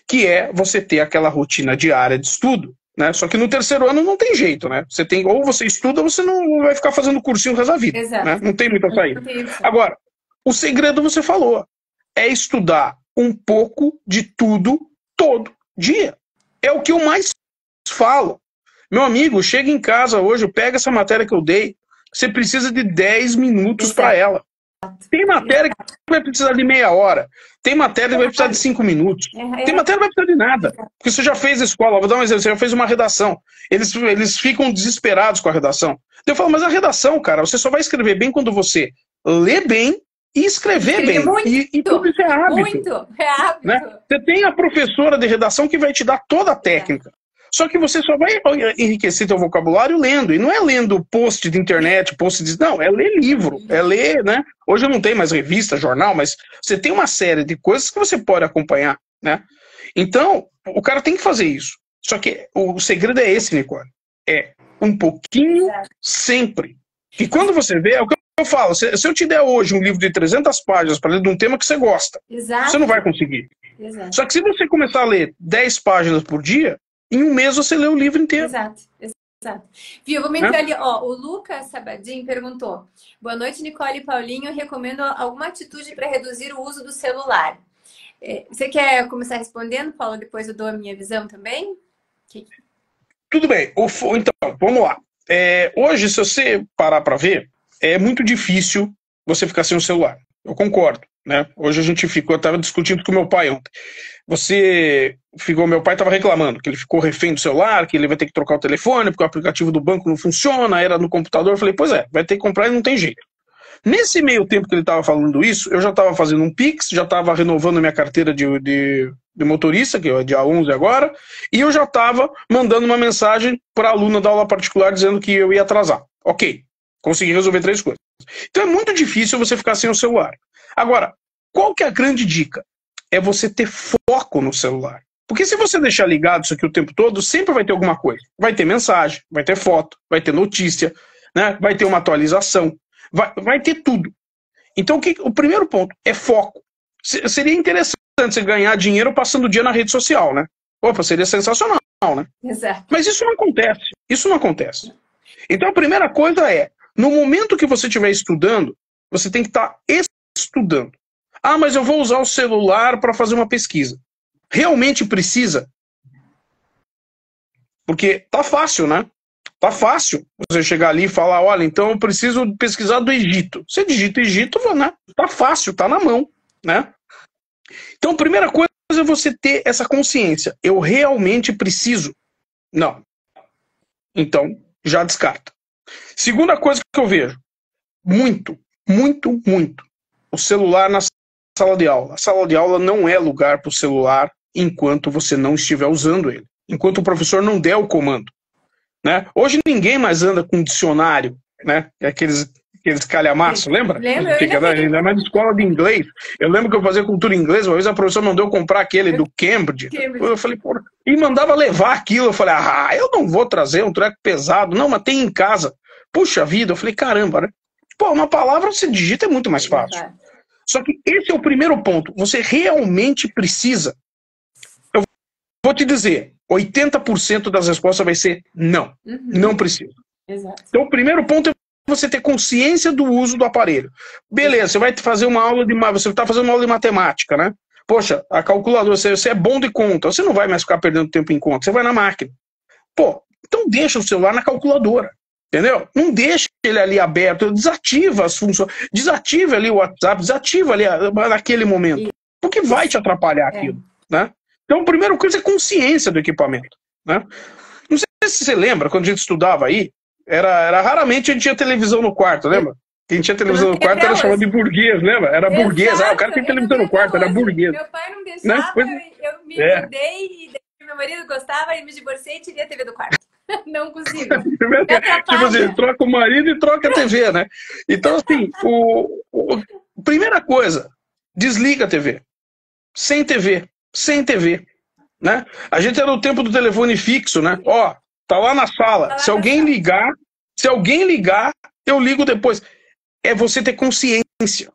que é você ter aquela rotina diária de estudo, né? Só que no 3º ano não tem jeito, né? Você tem, ou você estuda, ou você não vai ficar fazendo cursinho o resto da vida. Exato. Né? Não tem muita saída. Agora, o segredo você falou, é estudar um pouco de tudo todo dia. É o que eu mais falo. Meu amigo, chega em casa hoje, pega essa matéria que eu dei, você precisa de 10 minutos para ela. Tem matéria que vai precisar de meia hora, tem matéria que vai precisar de 5 minutos, tem matéria que vai precisar de nada, porque você já fez a escola, vou dar um exemplo, você já fez uma redação, eles ficam desesperados com a redação. Eu falo, mas a redação, cara, você só vai escrever bem quando você lê bem e escrever bem. Muito, e tudo isso é hábito. Muito, é hábito. Né? Você tem a professora de redação que vai te dar toda a técnica. Só que você só vai enriquecer seu vocabulário lendo. E não é lendo post de internet, não, é ler livro, é ler, né? Hoje não tem mais revista, jornal, mas você tem uma série de coisas que você pode acompanhar, né? Então, o cara tem que fazer isso. Só que o segredo é esse, Nicole. É um pouquinho sempre. E quando você vê, é o que eu falo, se eu te der hoje um livro de 300 páginas para ler de um tema que você gosta, você não vai conseguir. Exato. Só que se você começar a ler 10 páginas por dia, em um mês você lê o livro inteiro. Exato. Viu, vamos entrar ali. Ó, o Lucas Sabadin perguntou: boa noite, Nicole e Paulinho. Eu recomendo alguma atitude para reduzir o uso do celular. Você quer começar respondendo, Paulo? Depois eu dou a minha visão também? Tudo bem. Então, vamos lá. Hoje, se você parar para ver, é muito difícil você ficar sem o celular. Eu concordo. Né? Hoje a gente ficou, eu estava discutindo com meu pai ontem. Meu pai estava reclamando que ele ficou refém do celular, que ele vai ter que trocar o telefone, porque o aplicativo do banco não funciona, era no computador. Eu falei, pois é, vai ter que comprar e não tem jeito. Nesse meio tempo que ele estava falando isso, eu já estava fazendo um Pix, já estava renovando minha carteira de motorista, que é dia 11 agora, e eu já estava mandando uma mensagem para a aluna da aula particular dizendo que eu ia atrasar. Ok, consegui resolver 3 coisas. Então é muito difícil você ficar sem o celular. Agora, qual que é a grande dica? É você ter foco no celular. Porque se você deixar ligado isso aqui o tempo todo, sempre vai ter alguma coisa. Vai ter mensagem, vai ter foto, vai ter notícia, né? Vai ter uma atualização, vai ter tudo. Então o primeiro ponto é foco. Seria interessante você ganhar dinheiro passando o dia na rede social, né? Opa, seria sensacional, né? Exato. Mas isso não acontece. Isso não acontece. Então a primeira coisa é, no momento que você estiver estudando, você tem que estar estudando. Ah, mas eu vou usar o celular para fazer uma pesquisa. Realmente precisa? Porque tá fácil, né? Tá fácil você chegar ali e falar, olha, então eu preciso pesquisar do Egito. Você digita Egito, né? Tá fácil, tá na mão, né? Então, primeira coisa é você ter essa consciência. Eu realmente preciso? Não. Então, já descarta. Segunda coisa que eu vejo. Muito, muito, muito. O celular na sala de aula. A sala de aula não é lugar para o celular enquanto você não estiver usando ele. Enquanto o professor não der o comando. Né? Hoje ninguém mais anda com dicionário, né? Aqueles calhamaços, lembra? Lembro, ainda mais de escola de inglês. Eu lembro que eu fazia cultura em inglês, uma vez a professora mandou eu comprar aquele do Cambridge. Eu falei, pô, e mandava levar aquilo. Eu falei, eu não vou trazer um treco pesado. Não, mas tem em casa. Puxa vida, eu falei, caramba, né? Pô, uma palavra você digita é muito mais fácil. Só que esse é o primeiro ponto. Você realmente precisa. Eu vou te dizer, 80% das respostas vai ser não. Não precisa. Exato. Então, o primeiro ponto é você ter consciência do uso do aparelho. Beleza, você vai fazer uma aula você está fazendo uma aula de matemática, né? Poxa, a calculadora, você é bom de conta, você não vai mais ficar perdendo tempo em conta, você vai na máquina. Pô, então deixa o celular na calculadora, entendeu? Não deixa ele ali aberto, desativa as funções, desativa ali o WhatsApp, desativa ali naquele momento, porque vai te atrapalhar aquilo, né? Então, a primeira coisa é consciência do equipamento, né? Não sei se você lembra, quando a gente estudava aí, era raramente a gente tinha televisão no quarto, lembra? Quem tinha televisão no quarto era chamado de burguês, lembra? Era burguês. O cara tem televisão no quarto, era burguês. Meu pai não deixava, né? Eu me mudei e meu marido gostava e me divorciei e tirei a TV do quarto. Não consigo. Tipo assim, troca o marido e troca a TV, né? Então, assim, primeira coisa, desliga a TV. Sem TV. Sem TV. Né? A gente era no tempo do telefone fixo, né? Ó, tá lá na sala. Se alguém ligar, eu ligo depois. É você ter consciência.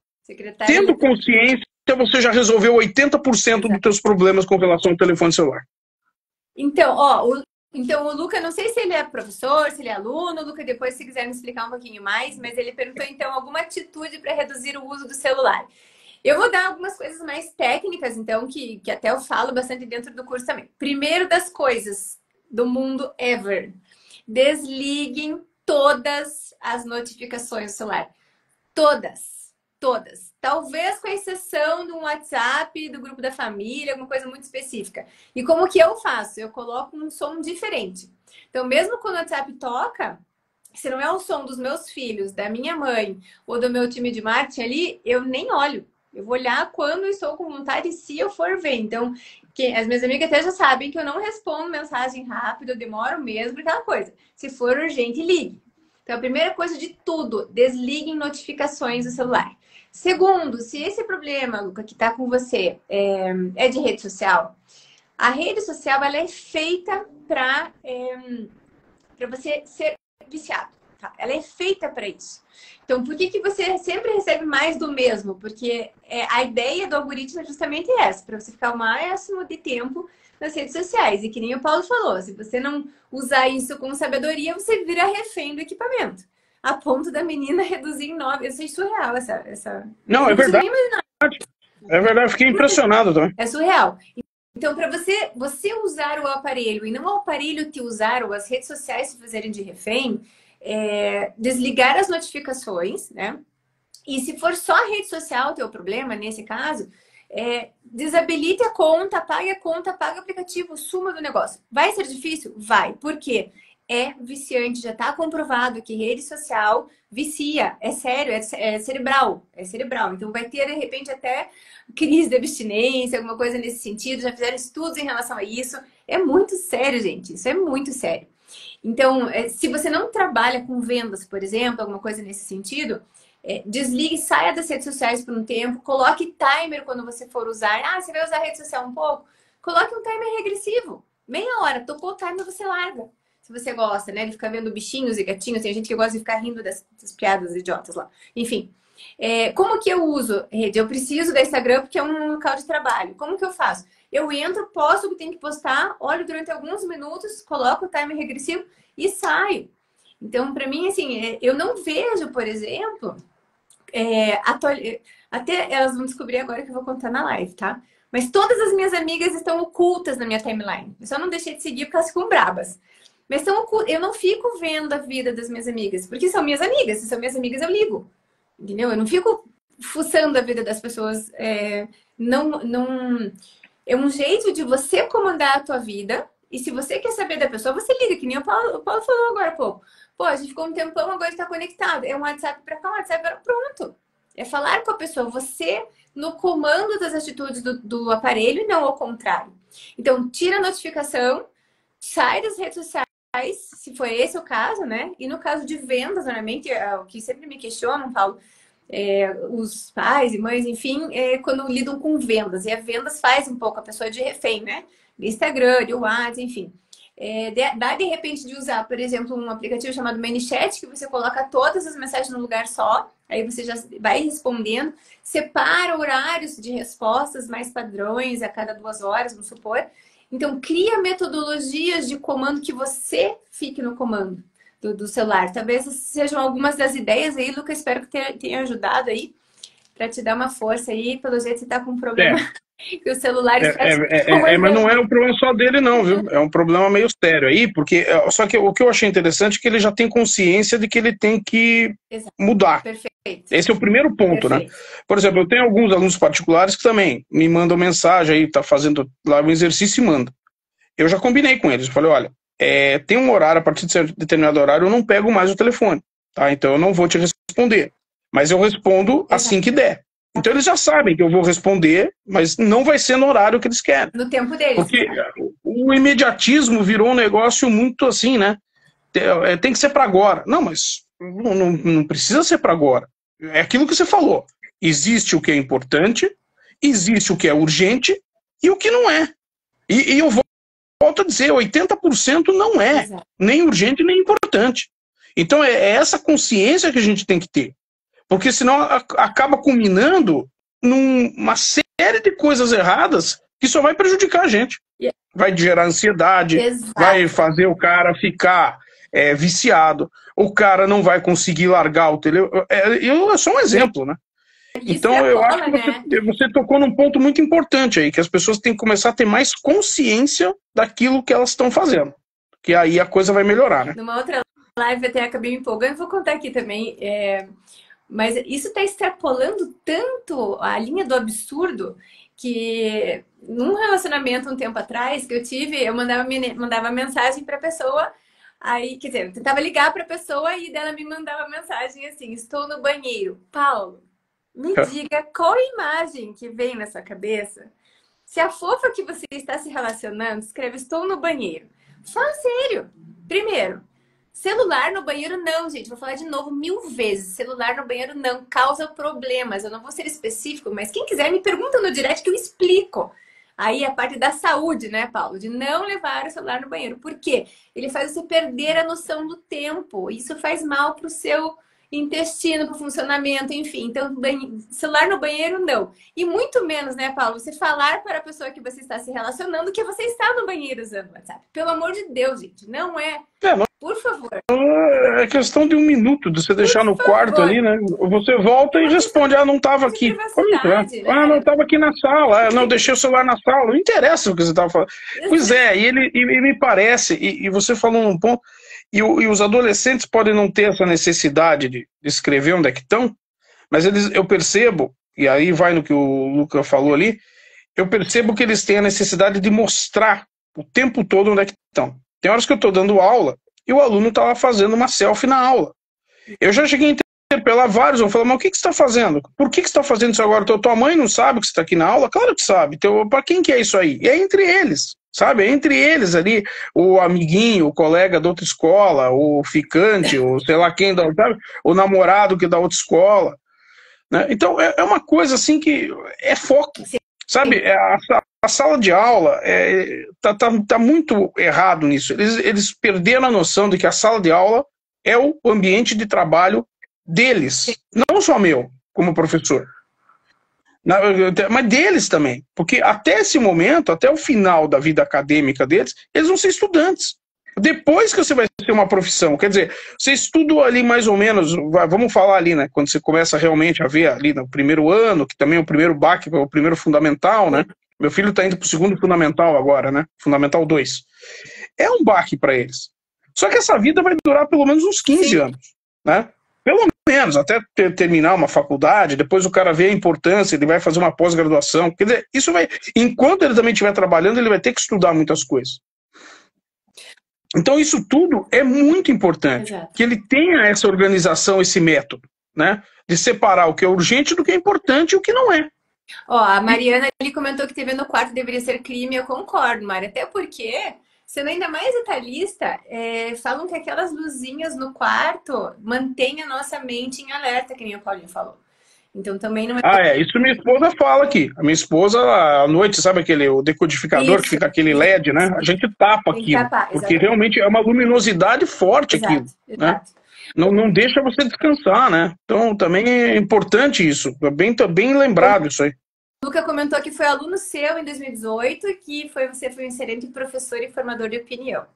Tendo consciência, você já resolveu 80% dos teus problemas com relação ao telefone celular. Então, o Luca, não sei se ele é professor, se ele é aluno. Luca, depois, se quiser me explicar um pouquinho mais, mas ele perguntou, então, alguma atitude para reduzir o uso do celular. Eu vou dar algumas coisas mais técnicas, então, que até eu falo bastante dentro do curso também. Primeiro das coisas do mundo ever. Desliguem todas as notificações do celular. Todas. Todas. Talvez com exceção de um WhatsApp, do grupo da família, alguma coisa muito específica. E como que eu faço? Eu coloco um som diferente. Então, mesmo quando o WhatsApp toca, se não é o som dos meus filhos, da minha mãe ou do meu time de marketing ali, eu nem olho. Eu vou olhar quando eu estou com vontade, se eu for ver. Então, as minhas amigas até já sabem que eu não respondo mensagem rápido, eu demoro mesmo, aquela coisa. Se for urgente, ligue. Então, a primeira coisa de tudo, desliguem notificações do celular. Segundo, se esse problema, Luca, que está com você é de rede social, a rede social ela é feita para você ser viciado. Tá? Ela é feita para isso. Então, por que você sempre recebe mais do mesmo? Porque a ideia do algoritmo é justamente essa, para você ficar o máximo de tempo nas redes sociais. E que nem o Paulo falou, se você não usar isso com sabedoria, você vira refém do equipamento. A ponto da menina reduzir em 9. Eu sei surreal essa... Não, é verdade. É verdade, fiquei impressionado também. É surreal. Então, para você usar o aparelho e não o aparelho te usar ou as redes sociais se fazerem de refém, desligar as notificações, né? E se for só a rede social o teu problema, nesse caso, desabilite a conta, apague o aplicativo, suma do negócio. Vai ser difícil? Vai. Por quê? É viciante, já está comprovado que rede social vicia, é sério, é cerebral, Então vai ter, de repente, até crise de abstinência, alguma coisa nesse sentido, já fizeram estudos em relação a isso. É muito sério, gente, isso é muito sério. Então, se você não trabalha com vendas, por exemplo, alguma coisa nesse sentido, desligue, saia das redes sociais por um tempo, coloque timer quando você for usar. Você vai usar a rede social um pouco? Coloque um timer regressivo. Meia hora, tocou o timer, você larga. Se você gosta, né, de ficar vendo bichinhos e gatinhos, tem gente que gosta de ficar rindo das piadas idiotas lá. Enfim, como que eu uso rede? Eu preciso da Instagram porque é um local de trabalho. Como que eu faço? Eu entro, posto o que tem que postar, olho durante alguns minutos, coloco o timer regressivo e saio. Então, para mim, assim, eu não vejo, por exemplo, até elas vão descobrir agora que eu vou contar na live, tá? Mas todas as minhas amigas estão ocultas na minha timeline. Eu só não deixei de seguir porque elas ficam brabas. Mas eu não fico vendo a vida das minhas amigas, porque são minhas amigas. Se são minhas amigas, eu ligo. Entendeu? Eu não fico fuçando a vida das pessoas. Não, é um jeito de você comandar a tua vida. E se você quer saber da pessoa, você liga, que nem o Paulo falou agora há pouco. Pô, a gente ficou um tempão, agora está conectado. É um WhatsApp para cá, um WhatsApp para... Pronto. É falar com a pessoa, você no comando das atitudes do aparelho e não ao contrário. Então, tira a notificação, sai das redes sociais, se for esse o caso, né? E no caso de vendas, normalmente, o que sempre me questionam, Paulo, os pais e mães, enfim, quando lidam com vendas. E a vendas faz um pouco a pessoa de refém, né? De Instagram, de WhatsApp, enfim. Dá de repente de usar, por exemplo, um aplicativo chamado ManyChat, que você coloca todas as mensagens num lugar só, aí você já vai respondendo, separa horários de respostas mais padrões a cada 2 horas, vamos supor. Então, cria metodologias de comando que você fique no comando do celular. Talvez sejam algumas das ideias aí, Lucas, espero que tenha ajudado aí, para te dar uma força aí. Pelo jeito você tá com um problema que o celular está mas não é um problema só dele não, viu? É um problema meio sério aí, porque só que o que eu achei interessante é que ele já tem consciência de que ele tem que mudar. Perfeito. Esse é o primeiro ponto, né? Por exemplo, eu tenho alguns alunos particulares que também me mandam mensagem aí, tá fazendo lá um exercício e manda. Eu já combinei com eles, eu falei, olha, tem um horário, a partir de determinado horário eu não pego mais o telefone, tá? Então eu não vou te responder, mas eu respondo assim que der. Então eles já sabem que eu vou responder, mas não vai ser no horário que eles querem. No tempo deles. Porque o imediatismo virou um negócio muito assim, né? Tem que ser para agora. Não, mas não precisa ser para agora. É aquilo que você falou. Existe o que é importante, existe o que é urgente e o que não é. E eu volto a dizer, 80% não é nem urgente nem importante. Então é essa consciência que a gente tem que ter. Porque senão acaba culminando numa série de coisas erradas que só vai prejudicar a gente. Vai gerar ansiedade, vai fazer o cara ficar viciado, o cara não vai conseguir largar o telefone. É só um exemplo, né? Então eu acho que você tocou num ponto muito importante aí, que as pessoas têm que começar a ter mais consciência daquilo que elas estão fazendo. Que aí a coisa vai melhorar, né? Numa outra live até acabei me empolgando, vou contar aqui também. Mas isso está extrapolando tanto a linha do absurdo que num relacionamento um tempo atrás que eu tive, eu mandava mensagem para a pessoa, aí, quer dizer, eu tentava ligar para a pessoa e dela me mandava mensagem assim: estou no banheiro. Paulo, me diga qual a imagem que vem na sua cabeça. Se a fofa que você está se relacionando escreve estou no banheiro. Fala sério. Primeiro, celular no banheiro não, gente. Vou falar de novo 1000 vezes. Celular no banheiro não causa problemas. Eu não vou ser específico, mas quem quiser me pergunta no direct que eu explico. Aí a parte da saúde, né, Paulo? De não levar o celular no banheiro. Por quê? Ele faz você perder a noção do tempo. Isso faz mal para o seu intestino, para o funcionamento, enfim. Então, celular no banheiro, não. E muito menos, né, Paulo? Você falar para a pessoa que você está se relacionando que você está no banheiro usando o WhatsApp. Pelo amor de Deus, gente. Não é. Por favor. É questão de 1 minuto, de você deixar no quarto ali, né? Você volta e responde, não estava aqui. Né? Não estava aqui na sala. Não, deixei o celular na sala. Não interessa o que você estava falando. Pois é, e me parece, e você falou num ponto, e os adolescentes podem não ter essa necessidade de escrever onde é que estão, mas eu percebo, e aí vai no que o Luca falou ali, eu percebo que eles têm a necessidade de mostrar o tempo todo onde é que estão. Tem horas que eu estou dando aula e o aluno está lá fazendo uma selfie na aula. Eu já cheguei a interpelar vários, eu falo, mas o que você está fazendo? Por que você está fazendo isso agora? Tua mãe não sabe que você está aqui na aula? Claro que sabe. Então, para quem que é isso aí? E é entre eles. Sabe, é entre eles ali, o amiguinho, o colega da outra escola, o ficante, o sei lá quem, sabe? O namorado que é da outra escola. Né? Então, é uma coisa assim que é foco. Sabe, a sala de aula tá muito errado nisso. Eles perderam a noção de que a sala de aula é o ambiente de trabalho deles, não só meu, como professor. Mas deles também, porque até esse momento, até o final da vida acadêmica deles, eles vão ser estudantes. Depois que você vai ter uma profissão, quer dizer, você estuda ali mais ou menos, vamos falar ali, né, quando você começa realmente a ver ali no primeiro ano, que também é o primeiro baque, é o primeiro fundamental, né, meu filho está indo para o segundo fundamental agora, né, fundamental 2. É um baque para eles. Só que essa vida vai durar pelo menos uns 15 anos, né, pelo menos, até terminar uma faculdade, depois o cara vê a importância, ele vai fazer uma pós-graduação. Quer dizer, isso vai. Enquanto ele também estiver trabalhando, ele vai ter que estudar muitas coisas. Então, isso tudo é muito importante, que ele tenha essa organização, esse método, né? De separar o que é urgente do que é importante e o que não é. Ó, a Mariana ali comentou que TV no quarto deveria ser crime, eu concordo, Mari, até porque, sendo ainda mais detalhista, falam que aquelas luzinhas no quarto mantêm a nossa mente em alerta, que nem o Paulinho falou. Então também não é... isso minha esposa fala aqui. A minha esposa, à noite, sabe o decodificador, que fica aquele LED, né? A gente tapa aquilo, porque realmente é uma luminosidade forte aquilo, né? Não deixa você descansar, né? Então também é importante isso, é bem lembrado isso aí. O Luca comentou que foi aluno seu em 2018 e que você foi um excelente professor e formador de opinião.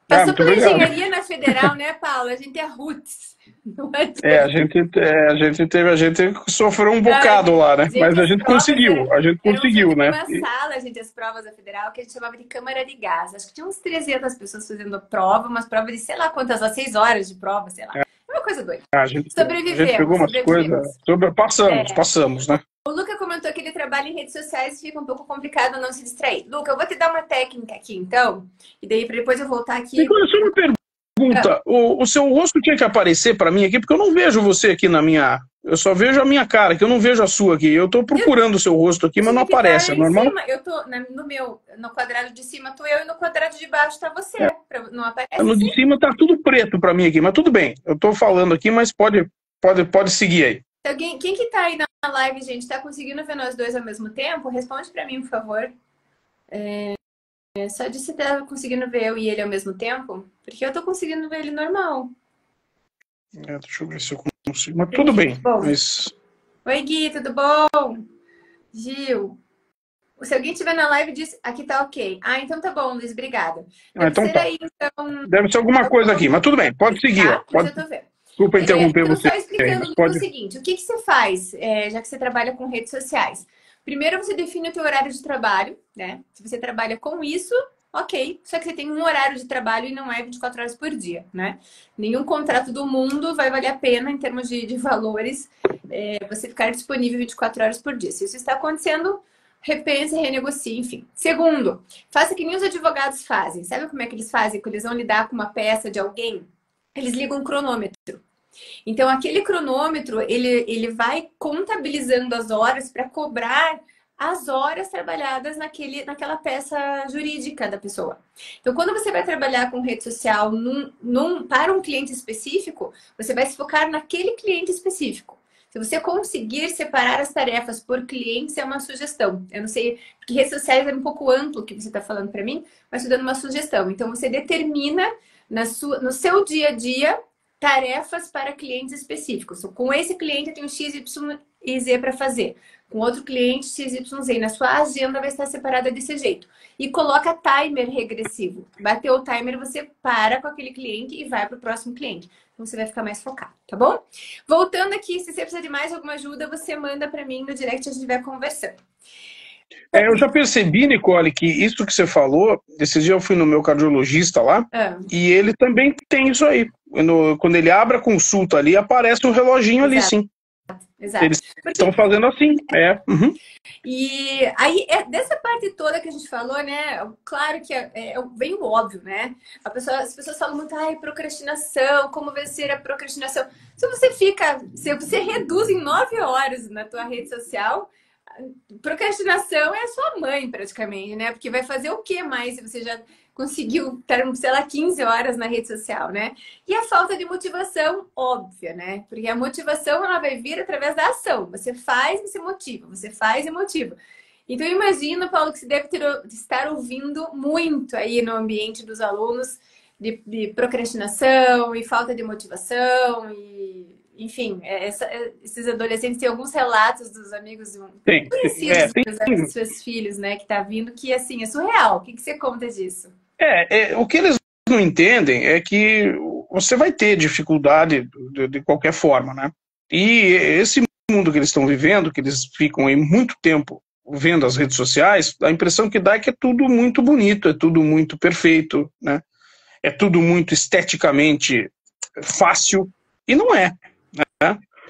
Passou pela engenharia na Federal, né, Paulo? A gente é roots. A gente sofreu um bocado lá, né? Mas a gente conseguiu, né? Uma sala, as provas da Federal, que a gente chamava de câmara de gás. Acho que tinha uns 300 pessoas fazendo prova, umas provas de sei lá quantas, 6 horas de prova, sei lá. É uma coisa doida. A gente pegou umas coisas, passamos, né? O Luca comentou que ele trabalha em redes sociais e fica um pouco complicado não se distrair. Luca, eu vou te dar uma técnica aqui, então, e daí para depois eu voltar aqui. Então, só uma pergunta, o seu rosto tinha que aparecer para mim aqui, porque eu não vejo você aqui na minha... Eu só vejo a minha cara, que eu não vejo a sua aqui. Eu tô procurando o seu rosto aqui, mas não aparece, é normal? Cima. Eu tô no quadrado de cima tô eu e no quadrado de baixo tá você. Não aparece no de cima tá tudo preto para mim aqui, mas tudo bem. Eu tô falando aqui, mas pode seguir aí. Quem que tá aí na live, gente, tá conseguindo ver nós dois ao mesmo tempo? Responde para mim, por favor. Só de se tá conseguindo ver eu e ele ao mesmo tempo, porque eu tô conseguindo ver ele normal. Deixa eu ver se eu consigo. Mas tudo bem. Oi, Gui, tudo bom? Gil. Se alguém estiver na live, diz aqui tá ok. Então tá bom, Luiz, obrigada. Então tá. Deve ser alguma coisa aqui, mas tudo bem, pode seguir. Tá? Mas eu tô vendo. Desculpa interromper você. Só explicando o seguinte, o que você faz, já que você trabalha com redes sociais? Primeiro você define o teu horário de trabalho, né? Se você trabalha com isso, ok. Só que você tem um horário de trabalho e não é 24 horas por dia, né? Nenhum contrato do mundo vai valer a pena em termos de valores você ficar disponível 24 horas por dia. Se isso está acontecendo, repense, renegocie, enfim. Segundo, faça que nem os advogados fazem. Sabe como é que eles fazem quando eles vão lidar com uma peça de alguém? Eles ligam um cronômetro. Então, aquele cronômetro, ele vai contabilizando as horas para cobrar as horas trabalhadas naquela peça jurídica da pessoa. Então, quando você vai trabalhar com rede social para um cliente específico, você vai se focar naquele cliente específico. Se você conseguir separar as tarefas por clientes, é uma sugestão. Eu não sei, porque redes sociais é um pouco amplo o que você está falando para mim, mas estou dando uma sugestão. Então, você determina no seu dia a dia tarefas para clientes específicos. Com esse cliente eu tenho X, Y e Z para fazer. Com outro cliente, X, Y, Z. Na sua agenda vai estar separada desse jeito. E coloca timer regressivo. Bateu o timer, você para com aquele cliente e vai para o próximo cliente. Então você vai ficar mais focado, tá bom? Voltando aqui, se você precisar de mais alguma ajuda, você manda para mim no direct, a gente vai conversando. Eu já percebi, Nicole, que isso que você falou, esses dias eu fui no meu cardiologista lá, e ele também tem isso aí. Quando ele abre a consulta ali, aparece um reloginho ali, sim. Exato. Eles estão fazendo assim, Uhum. E aí, dessa parte toda que a gente falou, né? Claro que vem o óbvio, né? As pessoas falam muito, procrastinação, como vencer a procrastinação. Se você reduz em 9 horas na tua rede social, procrastinação é a sua mãe, praticamente, né? Porque vai fazer o que mais se você já conseguiu estar, sei lá, 15 horas na rede social, né? E a falta de motivação, óbvia, né? Porque a motivação, ela vai vir através da ação. Você faz e se motiva. Você faz e motiva. Então, eu imagino, Paulo, que você deve estar ouvindo muito aí no ambiente dos alunos de procrastinação e falta de motivação e... Enfim, esses adolescentes têm alguns relatos dos amigos conhecidos dos seus filhos, né, que tá vindo, que assim, é surreal. O que você conta disso? O que eles não entendem é que você vai ter dificuldade de qualquer forma, né? E esse mundo que eles estão vivendo, que eles ficam aí muito tempo vendo as redes sociais, a impressão que dá é que é tudo muito bonito, é tudo muito perfeito, né? É tudo muito esteticamente fácil, e não é.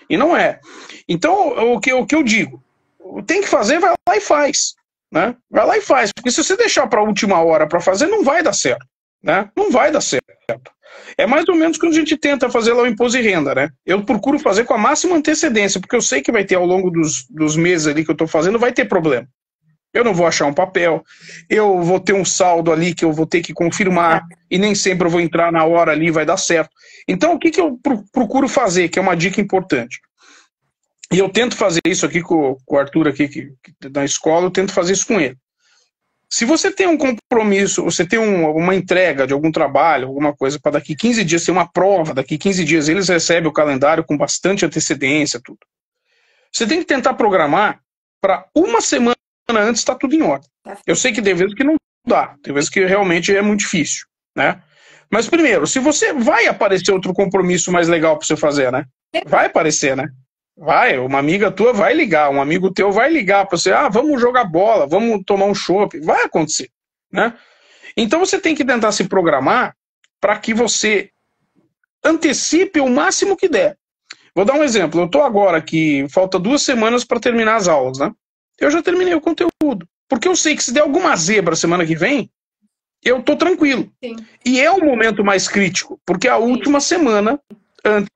E não é. Então, o que eu digo? Tem que fazer, vai lá e faz. Né? Vai lá e faz. Porque se você deixar para a última hora para fazer, não vai dar certo. Né? Não vai dar certo. É mais ou menos quando a gente tenta fazer lá o imposto de renda, né? Eu procuro fazer com a máxima antecedência, porque eu sei que vai ter ao longo dos meses ali que eu estou fazendo, vai ter problema. Eu não vou achar um papel, eu vou ter um saldo ali que eu vou ter que confirmar, e nem sempre eu vou entrar na hora ali e vai dar certo. Então, o que eu procuro fazer, que é uma dica importante? E eu tento fazer isso aqui com o Arthur, aqui na escola, eu tento fazer isso com ele. Se você tem um compromisso, você tem uma entrega de algum trabalho, alguma coisa, para daqui 15 dias, tem uma prova, daqui 15 dias eles recebem o calendário com bastante antecedência, tudo. Você tem que tentar programar para uma semana antes está tudo em ordem. Eu sei que tem vezes que não dá, tem vezes que realmente é muito difícil, né? Mas primeiro, se você vai aparecer outro compromisso mais legal para você fazer, né? Vai aparecer, né? Vai, uma amiga tua vai ligar, um amigo teu vai ligar para você, vamos jogar bola, vamos tomar um chopp, vai acontecer, né? Então você tem que tentar se programar para que você antecipe o máximo que der. Vou dar um exemplo, eu estou agora aqui, falta 2 semanas para terminar as aulas, né? Eu já terminei o conteúdo, porque eu sei que se der alguma zebra semana que vem, eu tô tranquilo. Sim. E é o momento mais crítico, porque é a última semana antes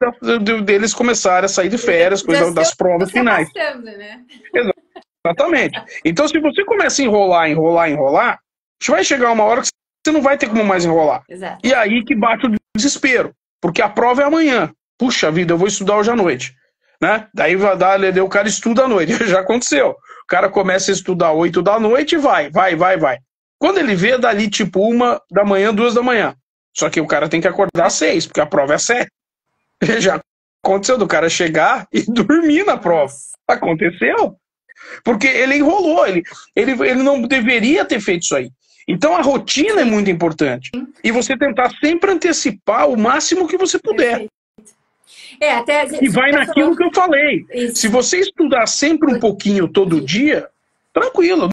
deles começarem a sair de férias, coisas das provas finais. Passando, né? Exatamente. Então, se você começa a enrolar, vai chegar uma hora que você não vai ter como mais enrolar. Exato. E aí que bate o desespero, porque a prova é amanhã. Puxa vida, eu vou estudar hoje à noite. Né? Daí o cara estuda à noite. Já aconteceu. O cara começa a estudar 8 da noite e vai. Quando ele vê, dali tipo 1 da manhã, 2 da manhã. Só que o cara tem que acordar às 6, porque a prova é 7. Já aconteceu do cara chegar e dormir na prova. Aconteceu. Porque ele enrolou, ele não deveria ter feito isso aí. Então a rotina é muito importante. E você tentar sempre antecipar o máximo que você puder. E vai naquilo que eu falei. Isso. Se você estudar sempre um pouquinho todo dia, tranquilo.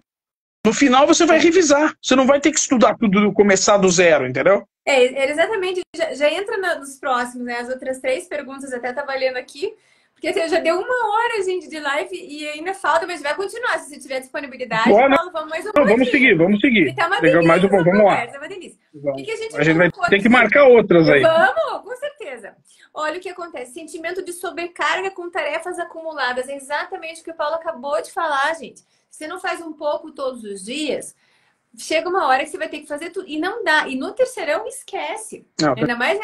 No final você vai revisar. Você não vai ter que estudar tudo, começar do zero, entendeu? Exatamente. Já entra nos próximos, né? As outras 3 perguntas até tá valendo aqui. Porque assim, já deu 1 hora, gente, de live e ainda falta, mas vai continuar. Se você tiver disponibilidade, Paulo, vamos mais um pouquinho. Vamos seguir. Tá uma delícia, mais um pouco, vamos lá. É uma delícia. O que a gente vai ter que marcar outras aí. Vamos, com certeza. Olha o que acontece. Sentimento de sobrecarga com tarefas acumuladas. É exatamente o que o Paulo acabou de falar, gente. Você não faz um pouco todos os dias, chega uma hora que você vai ter que fazer tudo. E não dá. E no terceirão, esquece. Não, ainda mais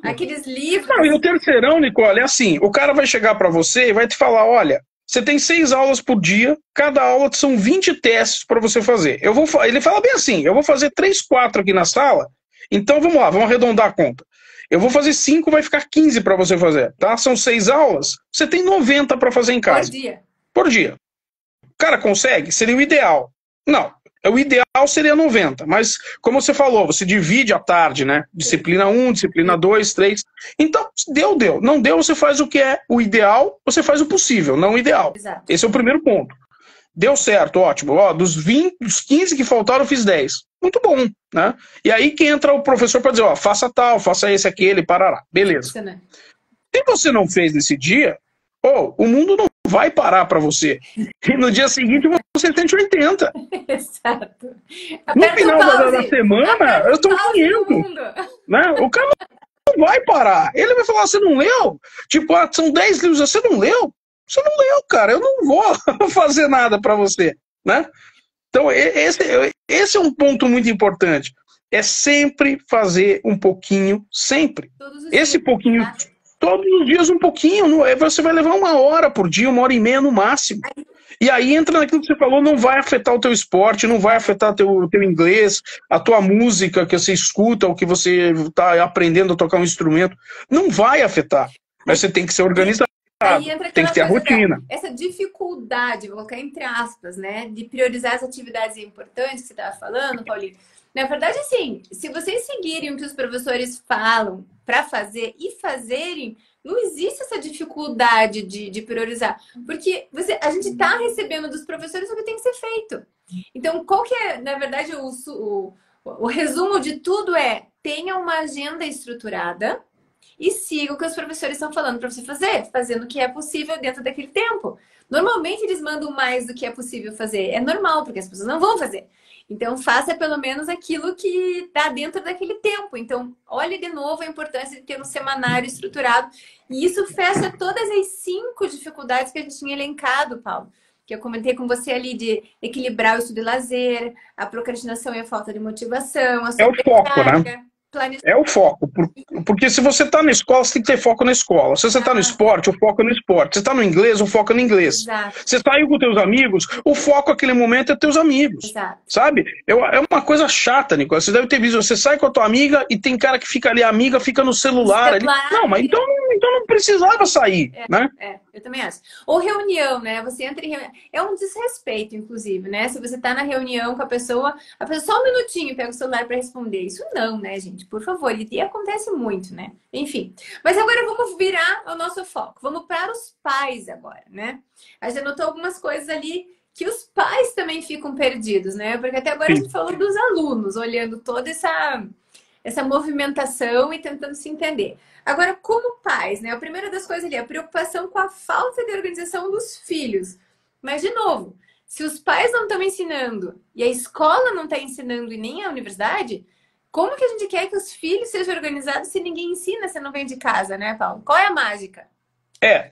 aqueles livros. Não, e no terceirão, Nicole, é assim. O cara vai chegar para você e vai te falar, olha, você tem 6 aulas por dia, cada aula são 20 testes para você fazer. Ele fala bem assim, eu vou fazer 3, 4 aqui na sala, então vamos lá, vamos arredondar a conta. Eu vou fazer 5, vai ficar 15 para você fazer, tá? São 6 aulas, você tem 90 para fazer em casa. Por dia. O cara consegue? Seria o ideal. Não, o ideal seria 90, mas como você falou, você divide a tarde, né? Disciplina 1, disciplina 2, 3. Então, deu. Não deu, você faz o que é o ideal, você faz o possível, não o ideal. Exato. Esse é o primeiro ponto. Deu certo, ótimo. Ó, dos 15 que faltaram, eu fiz 10. Muito bom, né? E aí que entra o professor para dizer, ó, faça tal, faça esse, aquele, parará. Beleza. Se você não fez nesse dia, o mundo não vai parar para você. E no dia seguinte você tem 80. Exato. No final da semana, eu estou 500. Né? O cara não vai parar. Ele vai falar, você não leu? Tipo, são 10 livros, você não leu? Você não leu, cara. Eu não vou fazer nada para você. Né? Então, esse é um ponto muito importante. É sempre fazer um pouquinho, sempre. Esse pouquinho... Todos os dias um pouquinho, você vai levar 1 hora por dia, 1h30 no máximo. E aí entra naquilo que você falou, não vai afetar o teu esporte, não vai afetar o teu inglês, a tua música que você escuta, o que você está aprendendo a tocar um instrumento. Não vai afetar, mas você tem que ser organizado, tem que ter a rotina. Essa dificuldade, vou colocar entre aspas, né, de priorizar as atividades importantes que você estava falando, Paulinho. Na verdade, assim, se vocês seguirem o que os professores falam para fazer e fazerem, não existe essa dificuldade de priorizar. Porque a gente está recebendo dos professores o que tem que ser feito. Então, qual que é, na verdade, o resumo de tudo tenha uma agenda estruturada e siga o que os professores estão falando para você fazer, fazendo o que é possível dentro daquele tempo. Normalmente eles mandam mais do que é possível fazer. É normal, porque as pessoas não vão fazer. Então, faça pelo menos aquilo que está dentro daquele tempo. Então, olhe de novo a importância de ter um semanário estruturado. E isso fecha todas as 5 dificuldades que a gente tinha elencado, Paulo. Que eu comentei com você ali de equilibrar o estudo e lazer, a procrastinação e a falta de motivação, a É o foco, né? sobrecarga, planejar. É o foco. Porque se você está na escola, você tem que ter foco na escola. Se você está no esporte, o foco é no esporte. Se você está no inglês, o foco é no inglês. Exato. Você saiu com teus amigos, o foco naquele momento é teus amigos. Exato. Sabe? É uma coisa chata, Nicolas. Você deve ter visto. Você sai com a tua amiga e tem cara que fica ali, a amiga fica no celular. Ali. Não, mas então não precisava sair, né? Eu também acho. Ou reunião, né? Você entra em reunião. É um desrespeito, inclusive, né? Se você tá na reunião com a pessoa só um minutinho pega o celular para responder. Isso não, né, gente? Por favor. E acontece muito, né? Enfim. Mas agora vamos virar o nosso foco. Vamos para os pais agora, né? A gente anotou algumas coisas ali que os pais também ficam perdidos, né? Porque até agora a gente falou dos alunos, olhando toda essa movimentação e tentando se entender. Agora, como pais, né? A primeira das coisas ali é a preocupação com a falta de organização dos filhos. Mas, de novo, se os pais não estão ensinando e a escola não está ensinando e nem a universidade, como que a gente quer que os filhos sejam organizados se ninguém ensina, se não vem de casa, né, Paulo? Qual é a mágica?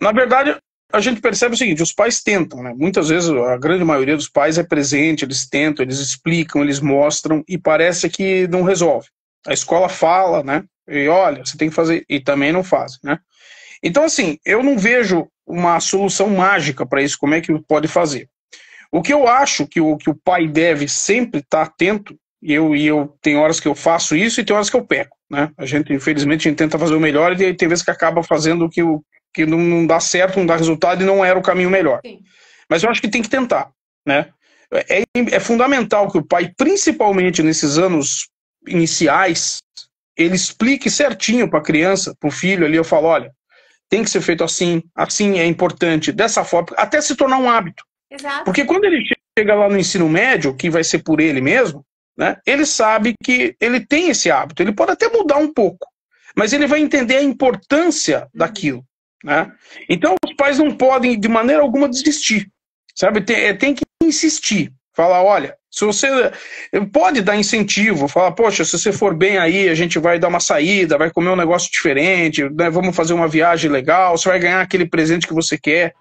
Na verdade, a gente percebe o seguinte, os pais tentam, né? Muitas vezes, a grande maioria dos pais é presente, eles tentam, eles explicam, eles mostram e parece que não resolve. A escola fala, né? E olha, você tem que fazer, e também não faz, né? Então, assim, eu não vejo uma solução mágica para isso, como é que pode fazer. O que eu acho que o pai deve sempre estar atento, e eu tem horas que eu faço isso e tem horas que eu peco, né? A gente, infelizmente, a gente tenta fazer o melhor e tem vezes que acaba fazendo o que não dá certo, não dá resultado e não era o caminho melhor. Sim. Mas eu acho que tem que tentar, né? É fundamental que o pai, principalmente nesses anos iniciais, ele explique certinho para a criança, para o filho ali, eu falo, olha, tem que ser feito assim, assim é importante, dessa forma, até se tornar um hábito. Exato. Porque quando ele chega lá no ensino médio, que vai ser por ele mesmo, né, ele sabe que ele tem esse hábito, ele pode até mudar um pouco, mas ele vai entender a importância daquilo. Né? Então os pais não podem de maneira alguma desistir, sabe? Tem que insistir, falar, olha, se você pode dar incentivo, falar, poxa, se você for bem aí, a gente vai dar uma saída, vai comer um negócio diferente, né? Vamos fazer uma viagem legal, você vai ganhar aquele presente que você quer.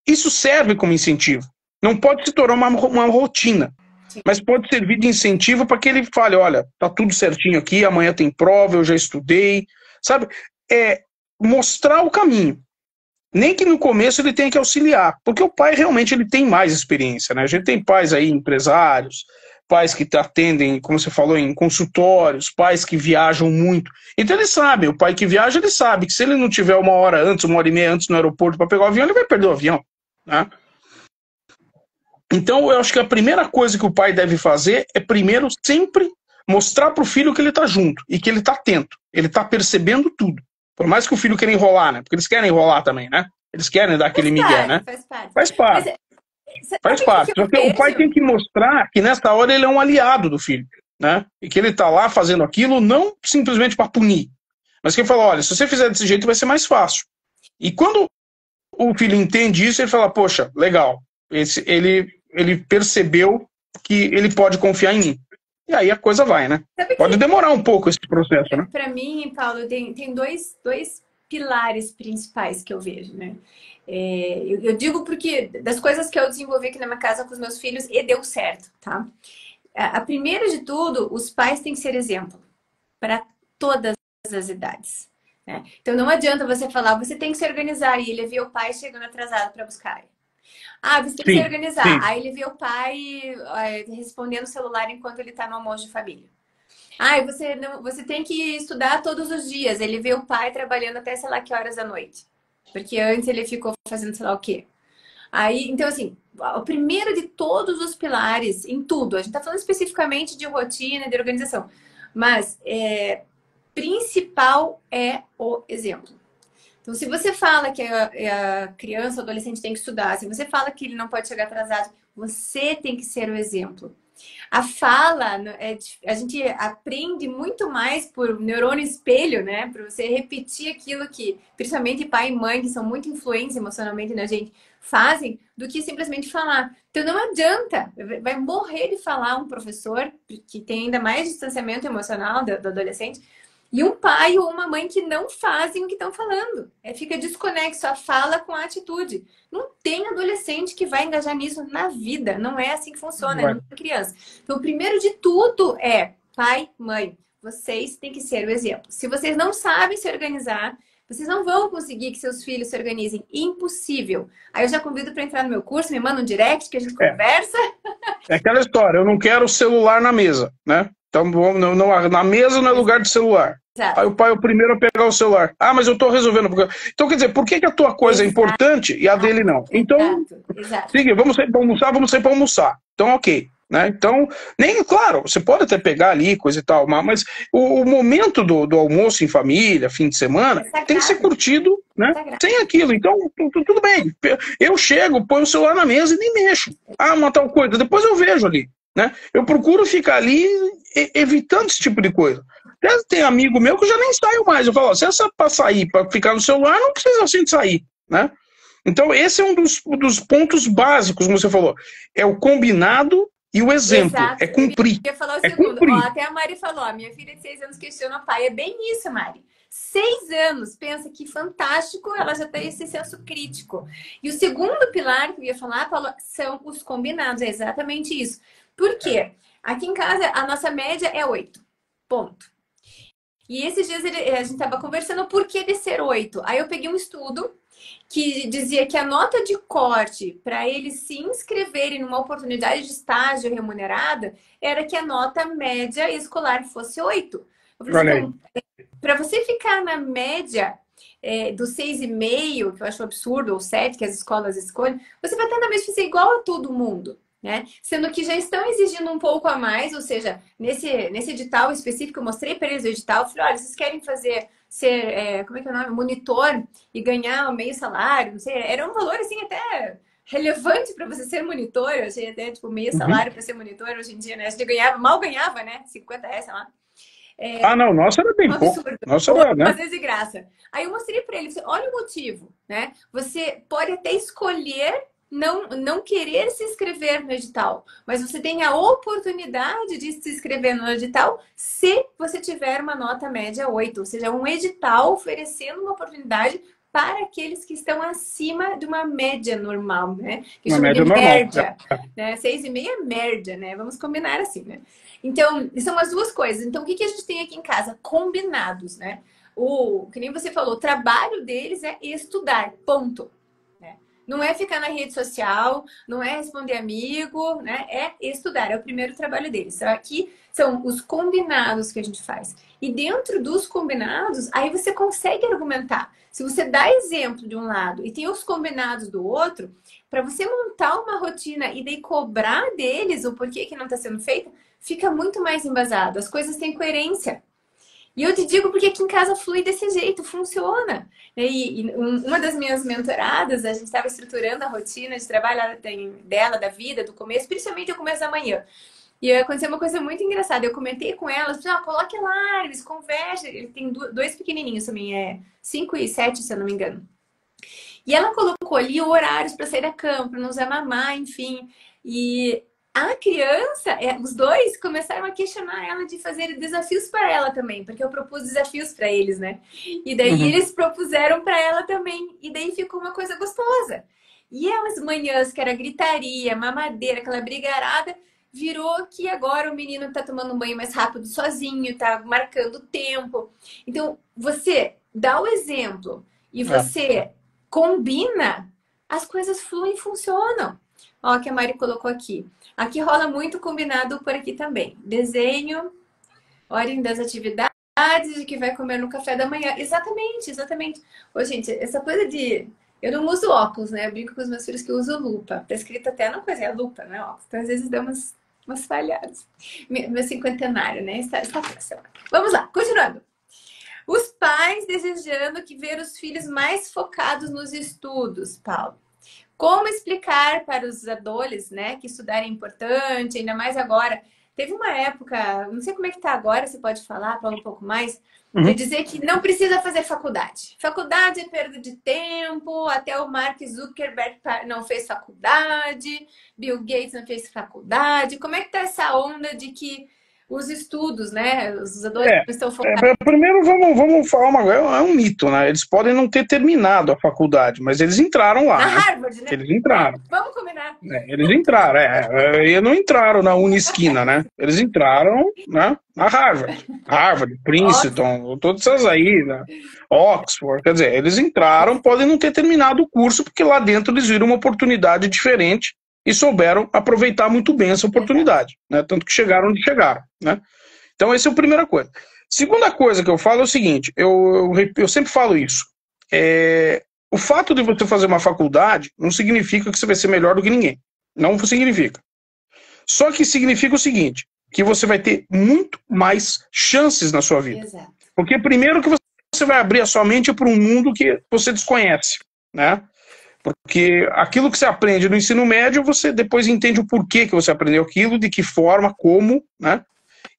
Isso serve como incentivo. Não pode se tornar uma rotina, mas pode servir de incentivo para que ele fale, olha, tá tudo certinho aqui, amanhã tem prova, eu já estudei, sabe? Mostrar o caminho. Nem que no começo ele tenha que auxiliar, porque o pai realmente ele tem mais experiência, né? A gente tem pais aí, empresários, pais que atendem, como você falou, em consultórios, pais que viajam muito. Então eles sabem, o pai que viaja, ele sabe que se ele não tiver 1 hora antes, 1 hora e meia antes no aeroporto para pegar o avião, ele vai perder o avião, né? Então eu acho que a primeira coisa que o pai deve fazer é primeiro sempre mostrar para o filho que ele está junto e que ele está atento, ele está percebendo tudo. Por mais que o filho queira enrolar, né? Porque eles querem enrolar também, né? Eles querem dar aquele migué, né? Faz parte. Faz parte. Faz parte. Só que o pai tem que mostrar que nessa hora ele é um aliado do filho, né? E que ele tá lá fazendo aquilo não simplesmente para punir, mas que ele fala, olha, se você fizer desse jeito vai ser mais fácil. E quando o filho entende isso, ele fala, poxa, legal. Ele percebeu que ele pode confiar em mim. E aí a coisa vai, né? Pode demorar um pouco esse processo, né? Para mim, Paulo, tem dois pilares principais que eu vejo, né? Eu digo porque das coisas que eu desenvolvi aqui na minha casa com os meus filhos e deu certo, tá? A primeira de tudo, os pais têm que ser exemplo para todas as idades. Né? Então não adianta você falar, você tem que se organizar e ele vê o pai chegando atrasado para buscar. Ah, você tem que se organizar. Sim. Aí ele vê o pai respondendo o celular enquanto ele está no almoço de família. Ah, você tem que estudar todos os dias. Ele vê o pai trabalhando até sei lá que horas da noite. Porque antes ele ficou fazendo sei lá o quê. Aí, então assim, o primeiro de todos os pilares em tudo, a gente está falando especificamente de rotina, de organização, mas principal é o exemplo. Então, se você fala que a criança ou adolescente tem que estudar, se você fala que ele não pode chegar atrasado, você tem que ser o exemplo. A fala, a gente aprende muito mais por neurônio espelho, né? Por você repetir aquilo que, principalmente pai e mãe, que são muito influentes emocionalmente na gente, fazem, do que simplesmente falar. Então não adianta, vai morrer de falar um professor que tem ainda mais distanciamento emocional do adolescente, e um pai ou uma mãe que não fazem o que estão falando. Fica desconexo a fala com a atitude. Não tem adolescente que vai engajar nisso na vida. Não é assim que funciona, é uma criança. Então, o primeiro de tudo é pai, mãe. Vocês têm que ser o exemplo. Se vocês não sabem se organizar, vocês não vão conseguir que seus filhos se organizem. Impossível. Aí eu já convido para entrar no meu curso, me manda um direct que a gente conversa. É aquela história, eu não quero o celular na mesa, né? Então, na mesa não é lugar de celular. Exato. Aí o pai é o primeiro a pegar o celular. Ah, mas eu tô resolvendo. Então, quer dizer, por que a tua coisa é importante e a dele não? Então, exato. Siga, vamos sair para almoçar. Então, ok. Né? Então, claro, você pode até pegar ali, coisa e tal, mas o momento do almoço em família, fim de semana, tem que ser curtido, né? Sem aquilo. Então, tudo bem. Eu chego, ponho o celular na mesa e nem mexo. Ah, uma tal coisa. Depois eu vejo ali. Né? Eu procuro ficar ali evitando esse tipo de coisa. Até tem amigo meu que eu já nem saio mais. Eu falo, ó, se essa para sair, para ficar no celular, não precisa assim de sair, né? Então, esse é um dos pontos básicos, como você falou. É o combinado e o exemplo. Exato. É cumprir. Eu ia falar o segundo. Ó, até a Mari falou, minha filha de 6 anos questiona o pai. É bem isso, Mari. 6 anos, pensa que fantástico, ela já tem esse senso crítico. E o segundo pilar que eu ia falar, Paulo, são os combinados. É exatamente isso. Por quê? Aqui em casa, a nossa média é 8. Ponto. E esses dias a gente estava conversando por que de ser 8. Aí eu peguei um estudo que dizia que a nota de corte para eles se inscreverem numa oportunidade de estágio remunerada era que a nota média escolar fosse 8. Eu falei, então, para você ficar na média do 6,5, que eu acho um absurdo, ou 7, que as escolas escolhem, você vai estar na média de ser igual a todo mundo. Né? Sendo que já estão exigindo um pouco a mais, ou seja, nesse edital específico, eu mostrei para eles o edital, falei, olha, vocês querem ser como é que é o nome? Monitor e ganhar meio salário, não sei, era um valor assim até relevante para você ser monitor, eu achei até tipo meio salário para ser monitor hoje em dia, né? A gente mal ganhava, né? 50 reais, sei lá. Não, nossa era bem pouco. Nossa era, né? Às vezes de graça. Aí eu mostrei para eles, olha o motivo, né? Você pode até escolher não querer se inscrever no edital, mas você tem a oportunidade de se inscrever no edital se você tiver uma nota média 8, ou seja, um edital oferecendo uma oportunidade para aqueles que estão acima de uma média normal, né? Que uma chama média de normal, média, né? 6,5 é média, né? Vamos combinar assim, né? Então, são as duas coisas. Então, o que a gente tem aqui em casa? Combinados, né? Que nem você falou, o trabalho deles é estudar, ponto. Não é ficar na rede social, não é responder amigo, né? É estudar, é o primeiro trabalho deles. Aqui são os combinados que a gente faz. E dentro dos combinados, aí você consegue argumentar. Se você dá exemplo de um lado e tem os combinados do outro, para você montar uma rotina e daí cobrar deles o porquê que não está sendo feito, fica muito mais embasado. As coisas têm coerência. E eu te digo porque aqui em casa flui desse jeito, funciona. E uma das minhas mentoradas, a gente estava estruturando a rotina de trabalho dela, da vida, do começo, principalmente o começo da manhã. E aconteceu uma coisa muito engraçada. Eu comentei com ela, coloque lá, eles conversam. Ele tem 2 pequenininhos também, 5 e 7, se eu não me engano. E ela colocou ali horários para sair da cama, para não usar mamar, enfim. E a criança, os dois começaram a questionar ela de fazer desafios para ela também, porque eu propus desafios para eles, né? E daí eles propuseram para ela também, e daí ficou uma coisa gostosa. E as manhãs que era gritaria, mamadeira, aquela brigarada, virou que agora o menino tá tomando um banho mais rápido sozinho, tá marcando tempo. Então, você dá o exemplo e você combina, as coisas fluem e funcionam. Ó, que a Mari colocou aqui. Aqui rola muito combinado por aqui também. Desenho, ordem das atividades de que vai comer no café da manhã. Exatamente, exatamente. Ô, gente, essa coisa de... Eu não uso óculos, né? Eu brinco com os meus filhos que eu uso lupa. Tá escrito até na coisa, é lupa, não é óculos. Então, às vezes, dá umas falhadas. Meu cinquentenário, né? Está próximo. Vamos lá, continuando. Os pais desejando que ver os filhos mais focados nos estudos, Paulo. Como explicar para os adolescentes, né, que estudar é importante, ainda mais agora. Teve uma época, não sei como é que tá agora, você pode falar um pouco mais, de Uhum. dizer que não precisa fazer faculdade. Faculdade é perda de tempo, até o Mark Zuckerberg não fez faculdade, Bill Gates não fez faculdade. Como é que tá essa onda de que os estudos, né, os adolescentes É, estão focados primeiro vamos falar é um mito, né? Eles podem não ter terminado a faculdade, mas eles entraram lá, na né? Harvard, né? Eles entraram. Vamos combinar. Eles entraram, e não entraram na Unisquina, né? Eles entraram, né, na Harvard, Ótimo. Princeton, todas essas aí, né? Oxford, quer dizer, eles entraram, podem não ter terminado o curso, porque lá dentro eles viram uma oportunidade diferente e souberam aproveitar muito bem essa oportunidade, né? Tanto que chegaram onde chegaram, né? Então, essa é a primeira coisa. Segunda coisa que eu falo é o seguinte, eu sempre falo isso, o fato de você fazer uma faculdade não significa que você vai ser melhor do que ninguém. Não significa. Só que significa o seguinte, que você vai ter muito mais chances na sua vida. Exato. Porque primeiro que você vai abrir a sua mente para um mundo que você desconhece, né? Porque aquilo que você aprende no ensino médio, você depois entende o porquê que você aprendeu aquilo, de que forma, como, né?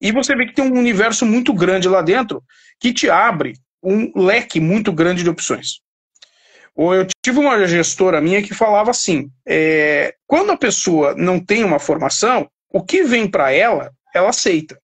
E você vê que tem um universo muito grande lá dentro que te abre um leque muito grande de opções. Eu tive uma gestora minha que falava assim, quando a pessoa não tem uma formação, o que vem para ela, ela aceita.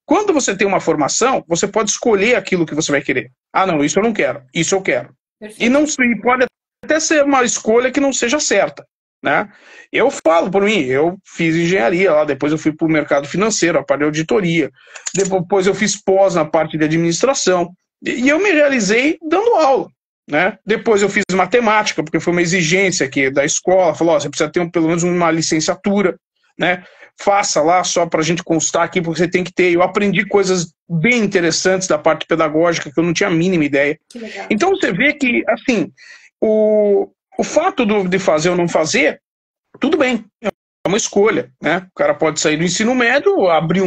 Quando você tem uma formação, você pode escolher aquilo que você vai querer. Ah, não, isso eu não quero, isso eu quero. Perfeito. E não pode até ser uma escolha que não seja certa, né? Eu falo por mim, eu fiz engenharia lá, depois eu fui para o mercado financeiro, a parte de auditoria, depois eu fiz pós na parte de administração, e eu me realizei dando aula, né? Depois eu fiz matemática, porque foi uma exigência aqui da escola, falou, você precisa ter pelo menos uma licenciatura, né? Faça lá só para a gente constar aqui, porque você tem que ter. Eu aprendi coisas bem interessantes da parte pedagógica que eu não tinha a mínima ideia. Que legal. Então você vê que, assim, o fato de fazer ou não fazer, tudo bem, é uma escolha, né? O cara pode sair do ensino médio, abrir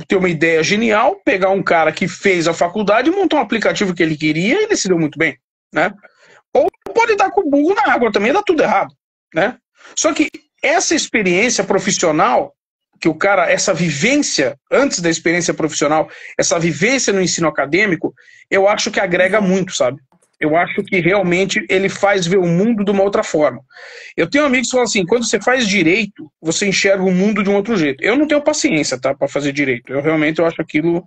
ter uma ideia genial, pegar um cara que fez a faculdade e montar um aplicativo que ele queria e ele se deu muito bem, né? Ou pode dar com o burro na água também, dá tudo errado, né? Só que essa experiência profissional, que o cara, essa vivência, antes da experiência profissional, essa vivência no ensino acadêmico, eu acho que agrega muito, sabe? Eu acho que realmente ele faz ver o mundo de uma outra forma. Eu tenho amigos que falam assim, quando você faz direito, você enxerga o mundo de um outro jeito. Eu não tenho paciência, tá, para fazer direito. Eu acho aquilo...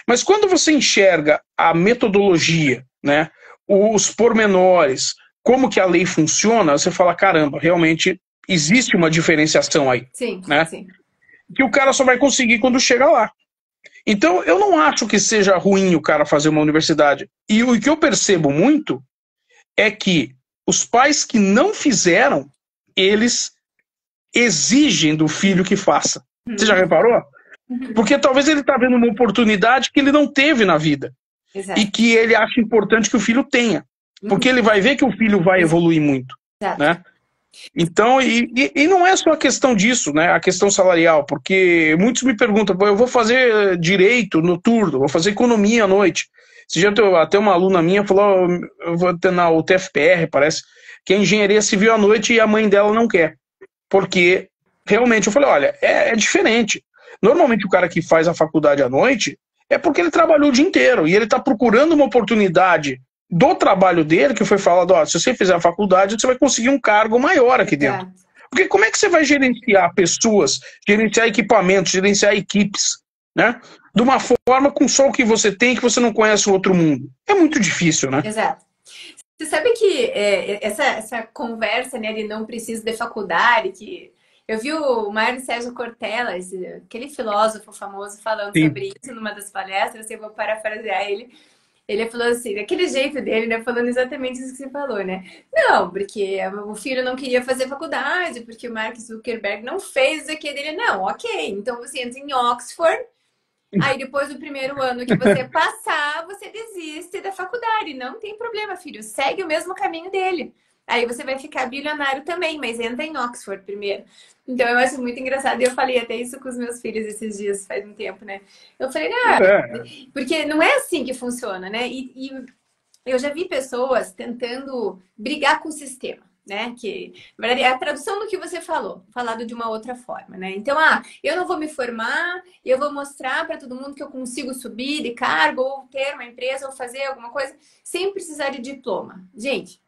Mas quando você enxerga a metodologia, né, os pormenores, como que a lei funciona, você fala, caramba, realmente existe uma diferenciação aí. Sim, né? sim. Que o cara só vai conseguir quando chega lá. Então, eu não acho que seja ruim o cara fazer uma universidade. E o que eu percebo muito é que os pais que não fizeram, eles exigem do filho que faça. Você já reparou? Porque talvez ele está vendo uma oportunidade que ele não teve na vida. Exato. E que ele acha importante que o filho tenha. Porque ele vai ver que o filho vai evoluir muito. Exato. Né? Então, e não é só a questão disso, né? A questão salarial, porque muitos me perguntam, eu vou fazer direito noturno, vou fazer economia à noite. Esse dia até uma aluna minha falou, eu vou ter na UTFPR, parece, que é engenharia civil à noite e a mãe dela não quer. Porque, realmente, eu falei, olha, é diferente. Normalmente o cara que faz a faculdade à noite é porque ele trabalhou o dia inteiro e ele está procurando uma oportunidade do trabalho dele, que foi falado, ó, se você fizer a faculdade, você vai conseguir um cargo maior aqui dentro. Porque como é que você vai gerenciar pessoas, gerenciar equipamentos, gerenciar equipes, né? De uma forma com só o que você tem, que você não conhece o outro mundo? É muito difícil, né? Exato. Você sabe que essa conversa, né, de não precisa de faculdade, que eu vi o Mário Sérgio Cortella, aquele filósofo famoso, falando Sim. sobre isso numa das palestras, eu vou parafrasear ele. Ele falou assim, daquele jeito dele, né? Falando exatamente isso que você falou, né? Não, porque o filho não queria fazer faculdade, porque o Mark Zuckerberg não fez o que dele. Não, ok. Então você entra em Oxford, aí depois do primeiro ano que você passar, você desiste da faculdade. Não tem problema, filho. Segue o mesmo caminho dele. Aí você vai ficar bilionário também, mas entra em Oxford primeiro. Então eu acho muito engraçado. E eu falei até isso com os meus filhos esses dias, faz um tempo, né? Eu falei, porque não é assim que funciona, né? E eu já vi pessoas tentando brigar com o sistema. né? Que, na verdade, é a tradução do que você falou, falado de uma outra forma, né? Então, eu não vou me formar, eu vou mostrar para todo mundo que eu consigo subir de cargo, ou ter uma empresa, ou fazer alguma coisa, sem precisar de diploma. Gente,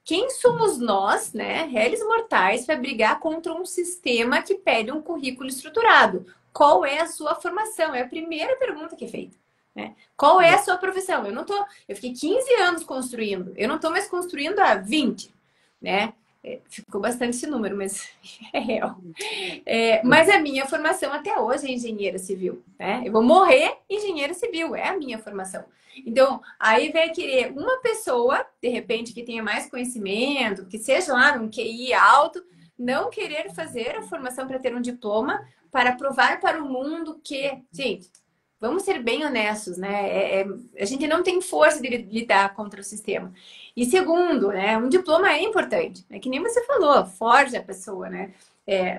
quem somos nós, né, réis mortais, para brigar contra um sistema que pede um currículo estruturado? Qual é a sua formação? É a primeira pergunta que é feita. Né? Qual é a sua profissão? Eu fiquei 15 anos construindo, eu não estou mais construindo há 20, né? Ficou bastante esse número, mas é real. Mas a minha formação até hoje é engenheira civil, né? Eu vou morrer engenheira civil, é a minha formação. Então, aí vai querer uma pessoa, de repente, que tenha mais conhecimento, que seja lá um QI alto, não querer fazer a formação para ter um diploma, para provar para o mundo que, gente, vamos ser bem honestos, né? A gente não tem força de lidar contra o sistema. E segundo, né? Um diploma é importante. É que nem você falou, forja a pessoa, né?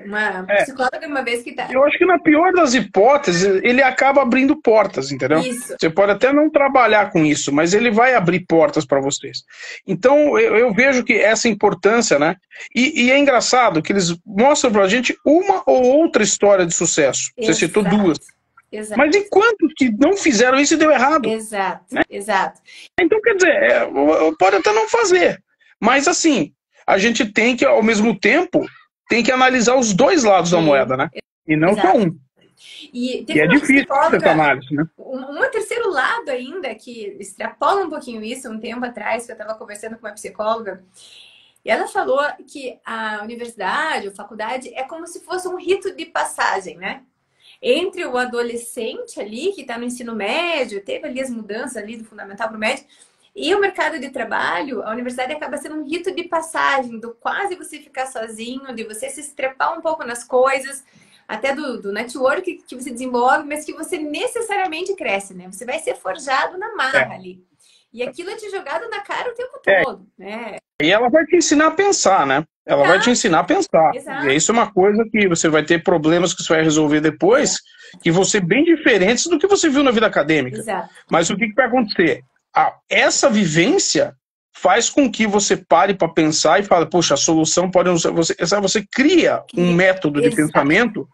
Uma psicóloga uma vez que tá... Eu acho que na pior das hipóteses, ele acaba abrindo portas, entendeu? Isso. Você pode até não trabalhar com isso, mas ele vai abrir portas para vocês. Então, eu vejo que essa importância, né? E é engraçado que eles mostram pra gente uma ou outra história de sucesso. Você citou duas. Exato. Mas enquanto que não fizeram isso, deu errado. Exato, né? Exato. Então, quer dizer, pode até não fazer. Mas, assim, a gente tem que, ao mesmo tempo, tem que analisar os dois lados da moeda, né? E não só um. E é difícil essa análise, né? Um terceiro lado ainda, que extrapola um pouquinho isso, um tempo atrás, que eu estava conversando com uma psicóloga, e ela falou que a universidade, a faculdade, é como se fosse um rito de passagem, né? Entre o adolescente ali, que está no ensino médio, teve ali as mudanças ali do fundamental para o médio, e o mercado de trabalho, a universidade acaba sendo um rito de passagem, do quase você ficar sozinho, de você se estrepar um pouco nas coisas, até do network que você desenvolve, mas que você necessariamente cresce, né? Você vai ser forjado na marra ali. E aquilo é te jogado na cara o tempo todo, né? E ela vai te ensinar a pensar, né? Ela vai te ensinar a pensar. Exato. E isso é uma coisa que você vai ter problemas que você vai resolver depois, que vão ser bem diferentes do que você viu na vida acadêmica. Exato. Mas o que vai acontecer? Essa vivência faz com que você pare para pensar e fale, poxa, a solução pode não ser... Você cria um método de pensamento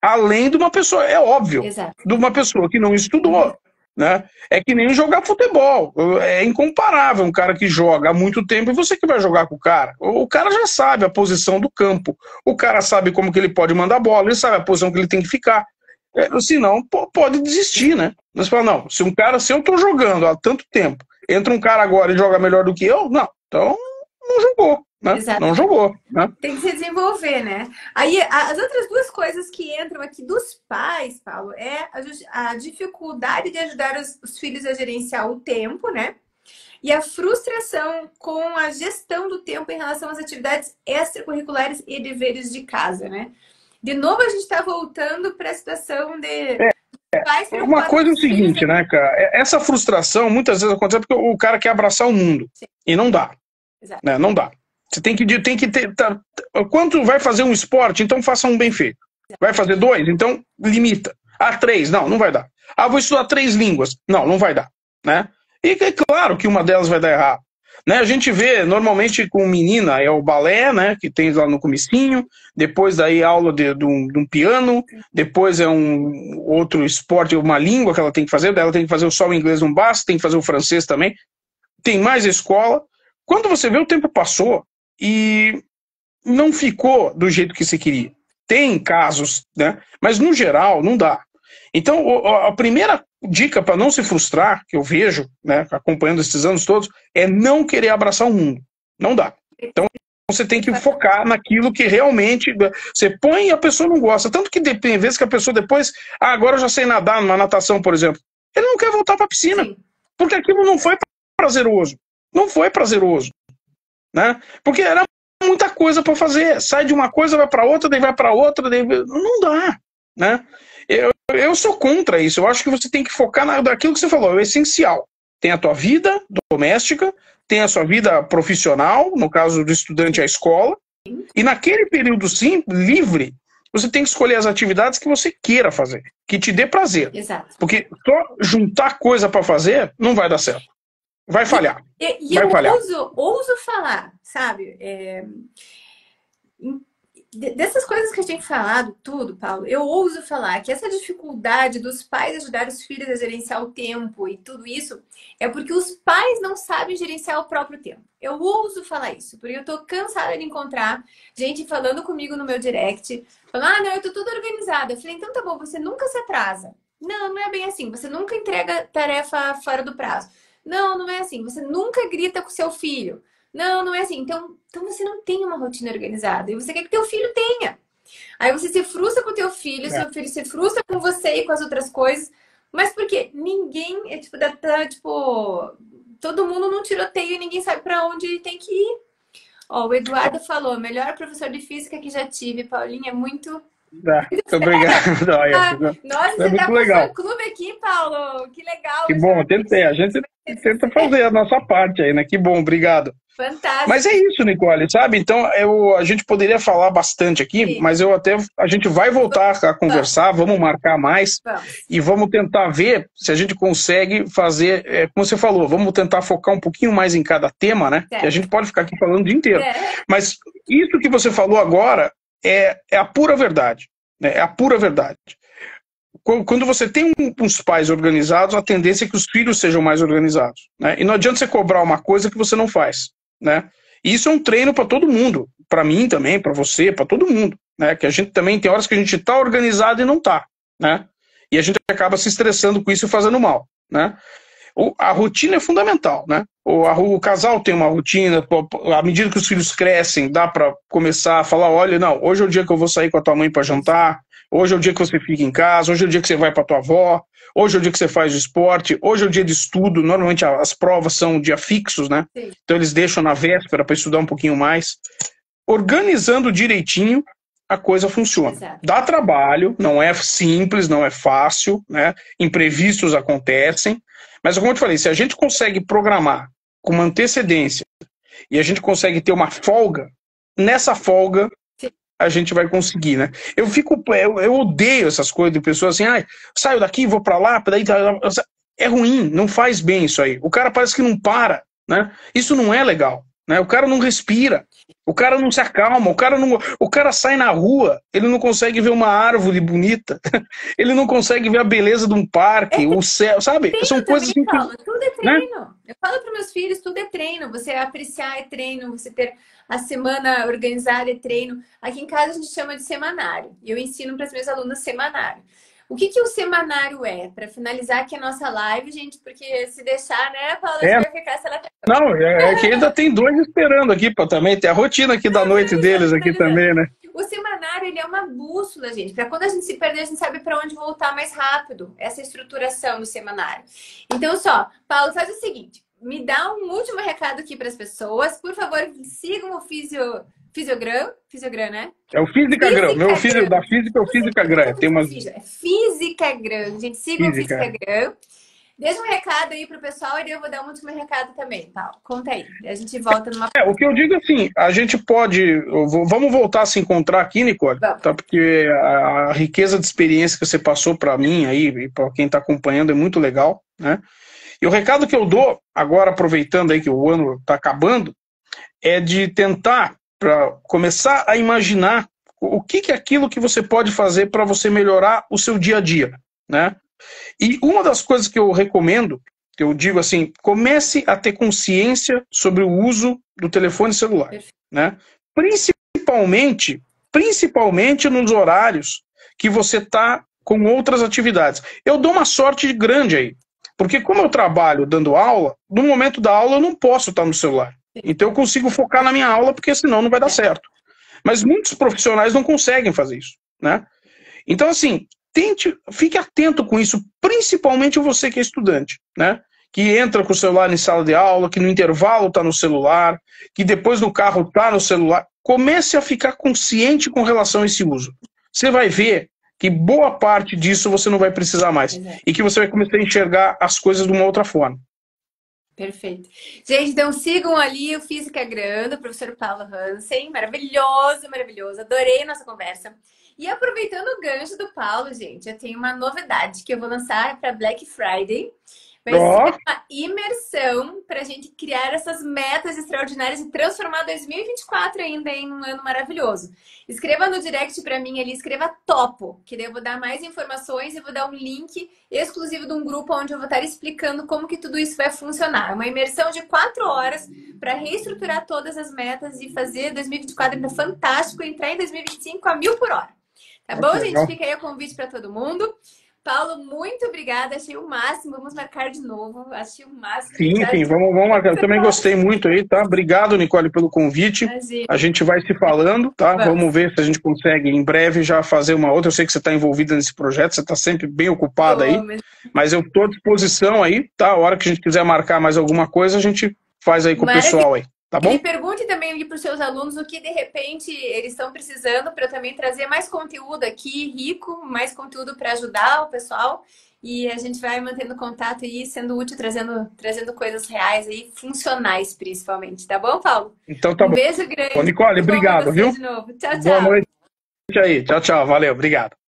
além de uma pessoa, é óbvio, de uma pessoa que não estudou. Né? É que nem jogar futebol. É incomparável um cara que joga há muito tempo e você que vai jogar com o cara. O cara já sabe a posição do campo. O cara sabe como que ele pode mandar a bola, ele sabe a posição que ele tem que ficar. Senão, pode desistir, né? Você fala, não, se eu tô jogando há tanto tempo, entra um cara agora e joga melhor do que eu, não, então não jogou. Né? Não jogou. Né? Tem que se desenvolver, né? Aí, as outras duas coisas que entram aqui dos pais, Paulo, é a dificuldade de ajudar os filhos a gerenciar o tempo, né? E a frustração com a gestão do tempo em relação às atividades extracurriculares e deveres de casa, né? De novo, a gente está voltando para a situação de... Uma coisa é o seguinte, né, cara? Essa frustração muitas vezes acontece porque o cara quer abraçar o mundo. Sim. E não dá. Né? Não dá. Você tem que ter... Quando vai fazer um esporte, então faça um bem feito. Vai fazer 2? Então limita. 3? Não vai dar. Vou estudar 3 línguas. Não vai dar. Né? E é claro que uma delas vai dar errado. Né? A gente vê, normalmente, com menina, é o balé, né, que tem lá no comecinho, depois daí aula de um piano, depois é um outro esporte, uma língua que ela tem que fazer, daí ela tem que fazer só o inglês não basta, tem que fazer o francês também, tem mais a escola. Quando você vê, o tempo passou e não ficou do jeito que você queria. Tem casos, né, mas no geral não dá. Então, a primeira dica para não se frustrar, que eu vejo, né, acompanhando esses anos todos, é não querer abraçar o mundo. Não dá. Então, você tem que focar naquilo que realmente você põe e a pessoa não gosta. Tanto que tem vezes que a pessoa depois, agora eu já sei nadar numa natação, por exemplo. Ele não quer voltar para a piscina. Sim. Porque aquilo não foi prazeroso. Não foi prazeroso. Né? Porque era muita coisa para fazer. Sai de uma coisa, vai para outra, daí vai para outra, daí... não dá. Né? Eu sou contra isso. Eu acho que você tem que focar naquilo que você falou, é o essencial. Tem a tua vida doméstica, tem a sua vida profissional, no caso do estudante, a escola, e naquele período, sim, livre, você tem que escolher as atividades que você queira fazer, que te dê prazer. Exato. Porque só juntar coisa para fazer não vai dar certo. vai falhar. E vai eu falhar. ouso falar, sabe? Dessas coisas que a gente tem falado, tudo, Paulo, eu ouso falar que essa dificuldade dos pais ajudar os filhos a gerenciar o tempo e tudo isso é porque os pais não sabem gerenciar o próprio tempo. Eu ouso falar isso, porque eu tô cansada de encontrar gente falando comigo no meu direct, falando, ah, não, eu tô toda organizada. Eu falei, então tá bom, você nunca se atrasa. Não, não é bem assim. Você nunca entrega tarefa fora do prazo. Não, não é assim. Você nunca grita com seu filho. Não, não é assim. Então você não tem uma rotina organizada. E você quer que teu filho tenha. Aí você se frustra com teu filho, seu filho se frustra com você e com as outras coisas. Mas por quê? Ninguém, tipo, todo mundo num tiroteio e ninguém sabe pra onde tem que ir. Ó, o Eduardo falou, melhor professor de física que já tive. Paulinha, é muito... Muito obrigado. Nossa, É você tá muito com legal. fã-clube aqui, Paulo. Que legal. Que bom, tentei. A gente tenta fazer a nossa parte aí, né? Que bom, obrigado. Fantástico. Mas é isso, Nicole, sabe? Então, a gente poderia falar bastante aqui, Sim. mas a gente vai voltar a conversar, vamos marcar mais e vamos tentar ver se a gente consegue fazer, como você falou, vamos tentar focar um pouquinho mais em cada tema, né? Certo. Que a gente pode ficar aqui falando o dia inteiro. Mas isso que você falou agora é a pura verdade, né? É a pura verdade. Quando você tem uns pais organizados, a tendência é que os filhos sejam mais organizados, né? E não adianta você cobrar uma coisa que você não faz, né? E isso é um treino para todo mundo, para mim também, para você, para todo mundo, né? Que a gente também tem horas que a gente está organizado e não está, né? E a gente acaba se estressando com isso e fazendo mal, né? A rotina é fundamental, né? O casal tem uma rotina, à medida que os filhos crescem, dá para começar a falar, olha, não, hoje é o dia que eu vou sair com a tua mãe para jantar, hoje é o dia que você fica em casa, hoje é o dia que você vai para tua avó, hoje é o dia que você faz o esporte, hoje é o dia de estudo, normalmente as provas são dia fixos, né? Sim. Então eles deixam na véspera para estudar um pouquinho mais. Organizando direitinho, a coisa funciona. Exato. Dá trabalho, não é simples, não é fácil, né? Imprevistos acontecem, mas como eu te falei, se a gente consegue programar com uma antecedência e a gente consegue ter uma folga, nessa folga a gente vai conseguir, né? Eu odeio essas coisas de pessoas assim, saio daqui, vou pra lá, daí é ruim, não faz bem isso aí. O cara parece que não para, né? Isso não é legal, né? O cara não respira, o cara não se acalma, o cara sai na rua, ele não consegue ver uma árvore bonita, ele não consegue ver a beleza de um parque, o céu, sabe? São coisas assim que... Paulo, tudo é treino. Né? Eu falo para meus filhos, tudo é treino. Você apreciar é treino, você ter a semana organizada é treino. Aqui em casa a gente chama de semanário. E eu ensino para as minhas alunas semanário. O que o semanário é? Para finalizar aqui a nossa live, gente, porque se deixar, né, Paulo, a gente vai ficar essa lateral. Não, é que ainda tem dois esperando aqui para também ter a rotina aqui da noite deles aqui também, né? O semanário, ele é uma bússola, gente. Para quando a gente se perder, a gente sabe para onde voltar mais rápido. Essa estruturação do semanário. Então, Paulo, faz o seguinte. Me dá um último recado aqui para as pessoas. Por favor, sigam o Fisiogram, né? É o Fisicagram. Meu filho da física é o Fisicagram. Tem umas... É Fisicagram. Gente, sigam o Fisicagram. Deixa um recado aí pro pessoal e eu vou dar um último recado também, Paulo. Conta aí. A gente volta numa... O que eu digo assim, a gente pode... Vamos voltar a se encontrar aqui, Nicole? Tá? Porque a riqueza de experiência que você passou para mim aí e para quem está acompanhando é muito legal, né? E o recado que eu dou, agora aproveitando aí que o ano está acabando, é de tentar, para começar a imaginar o que é aquilo que você pode fazer para você melhorar o seu dia a dia, né? E uma das coisas que eu recomendo, que eu digo assim, comece a ter consciência sobre o uso do telefone celular, né? Principalmente nos horários que você está com outras atividades. Eu dou uma sorte grande aí, porque como eu trabalho dando aula, no momento da aula eu não posso estar no celular. Então eu consigo focar na minha aula, porque senão não vai dar certo. Mas muitos profissionais não conseguem fazer isso, né? Então assim, fique atento com isso, principalmente você que é estudante, né? Que entra com o celular em sala de aula, que no intervalo está no celular, que depois no carro está no celular. Comece a ficar consciente com relação a esse uso. Você vai ver que boa parte disso você não vai precisar mais. E que você vai começar a enxergar as coisas de uma outra forma. Perfeito. Gente, então sigam ali o Fisicagram do professor Paulo Hansen. Maravilhoso, maravilhoso. Adorei a nossa conversa. E aproveitando o gancho do Paulo, gente, eu tenho uma novidade que eu vou lançar para Black Friday. Vai ser uma imersão para a gente criar essas metas extraordinárias e transformar 2024 ainda em um ano maravilhoso. Escreva no direct para mim ali, escreva topo, que daí eu vou dar mais informações e vou dar um link exclusivo de um grupo onde eu vou estar explicando como que tudo isso vai funcionar. É uma imersão de 4 horas para reestruturar todas as metas e fazer 2024 ainda fantástico e entrar em 2025 a 1000 por hora. Tá bom, gente? Fica aí o convite para todo mundo. Paulo, muito obrigada. Achei o máximo. Vamos marcar de novo. Achei o máximo. Sim, vamos marcar. Eu também gostei muito aí, tá? Obrigado, Nicole, pelo convite. Imagina. A gente vai se falando, tá? Vamos ver se a gente consegue em breve já fazer uma outra. Eu sei que você está envolvida nesse projeto, você está sempre bem ocupada aí. Mas eu estou à disposição aí, tá? A hora que a gente quiser marcar mais alguma coisa, a gente faz aí com o pessoal aí. Tá bom? E pergunte também para os seus alunos o que de repente eles estão precisando para eu também trazer mais conteúdo aqui, rico, mais conteúdo para ajudar o pessoal. E a gente vai mantendo contato e sendo útil, trazendo coisas reais aí, funcionais principalmente. Tá bom, Paulo? Então tá bom. Beijo grande. Ô, Nicole, obrigado, viu? De novo. Tchau, tchau. Boa noite aí. Tchau, tchau. Valeu, obrigado.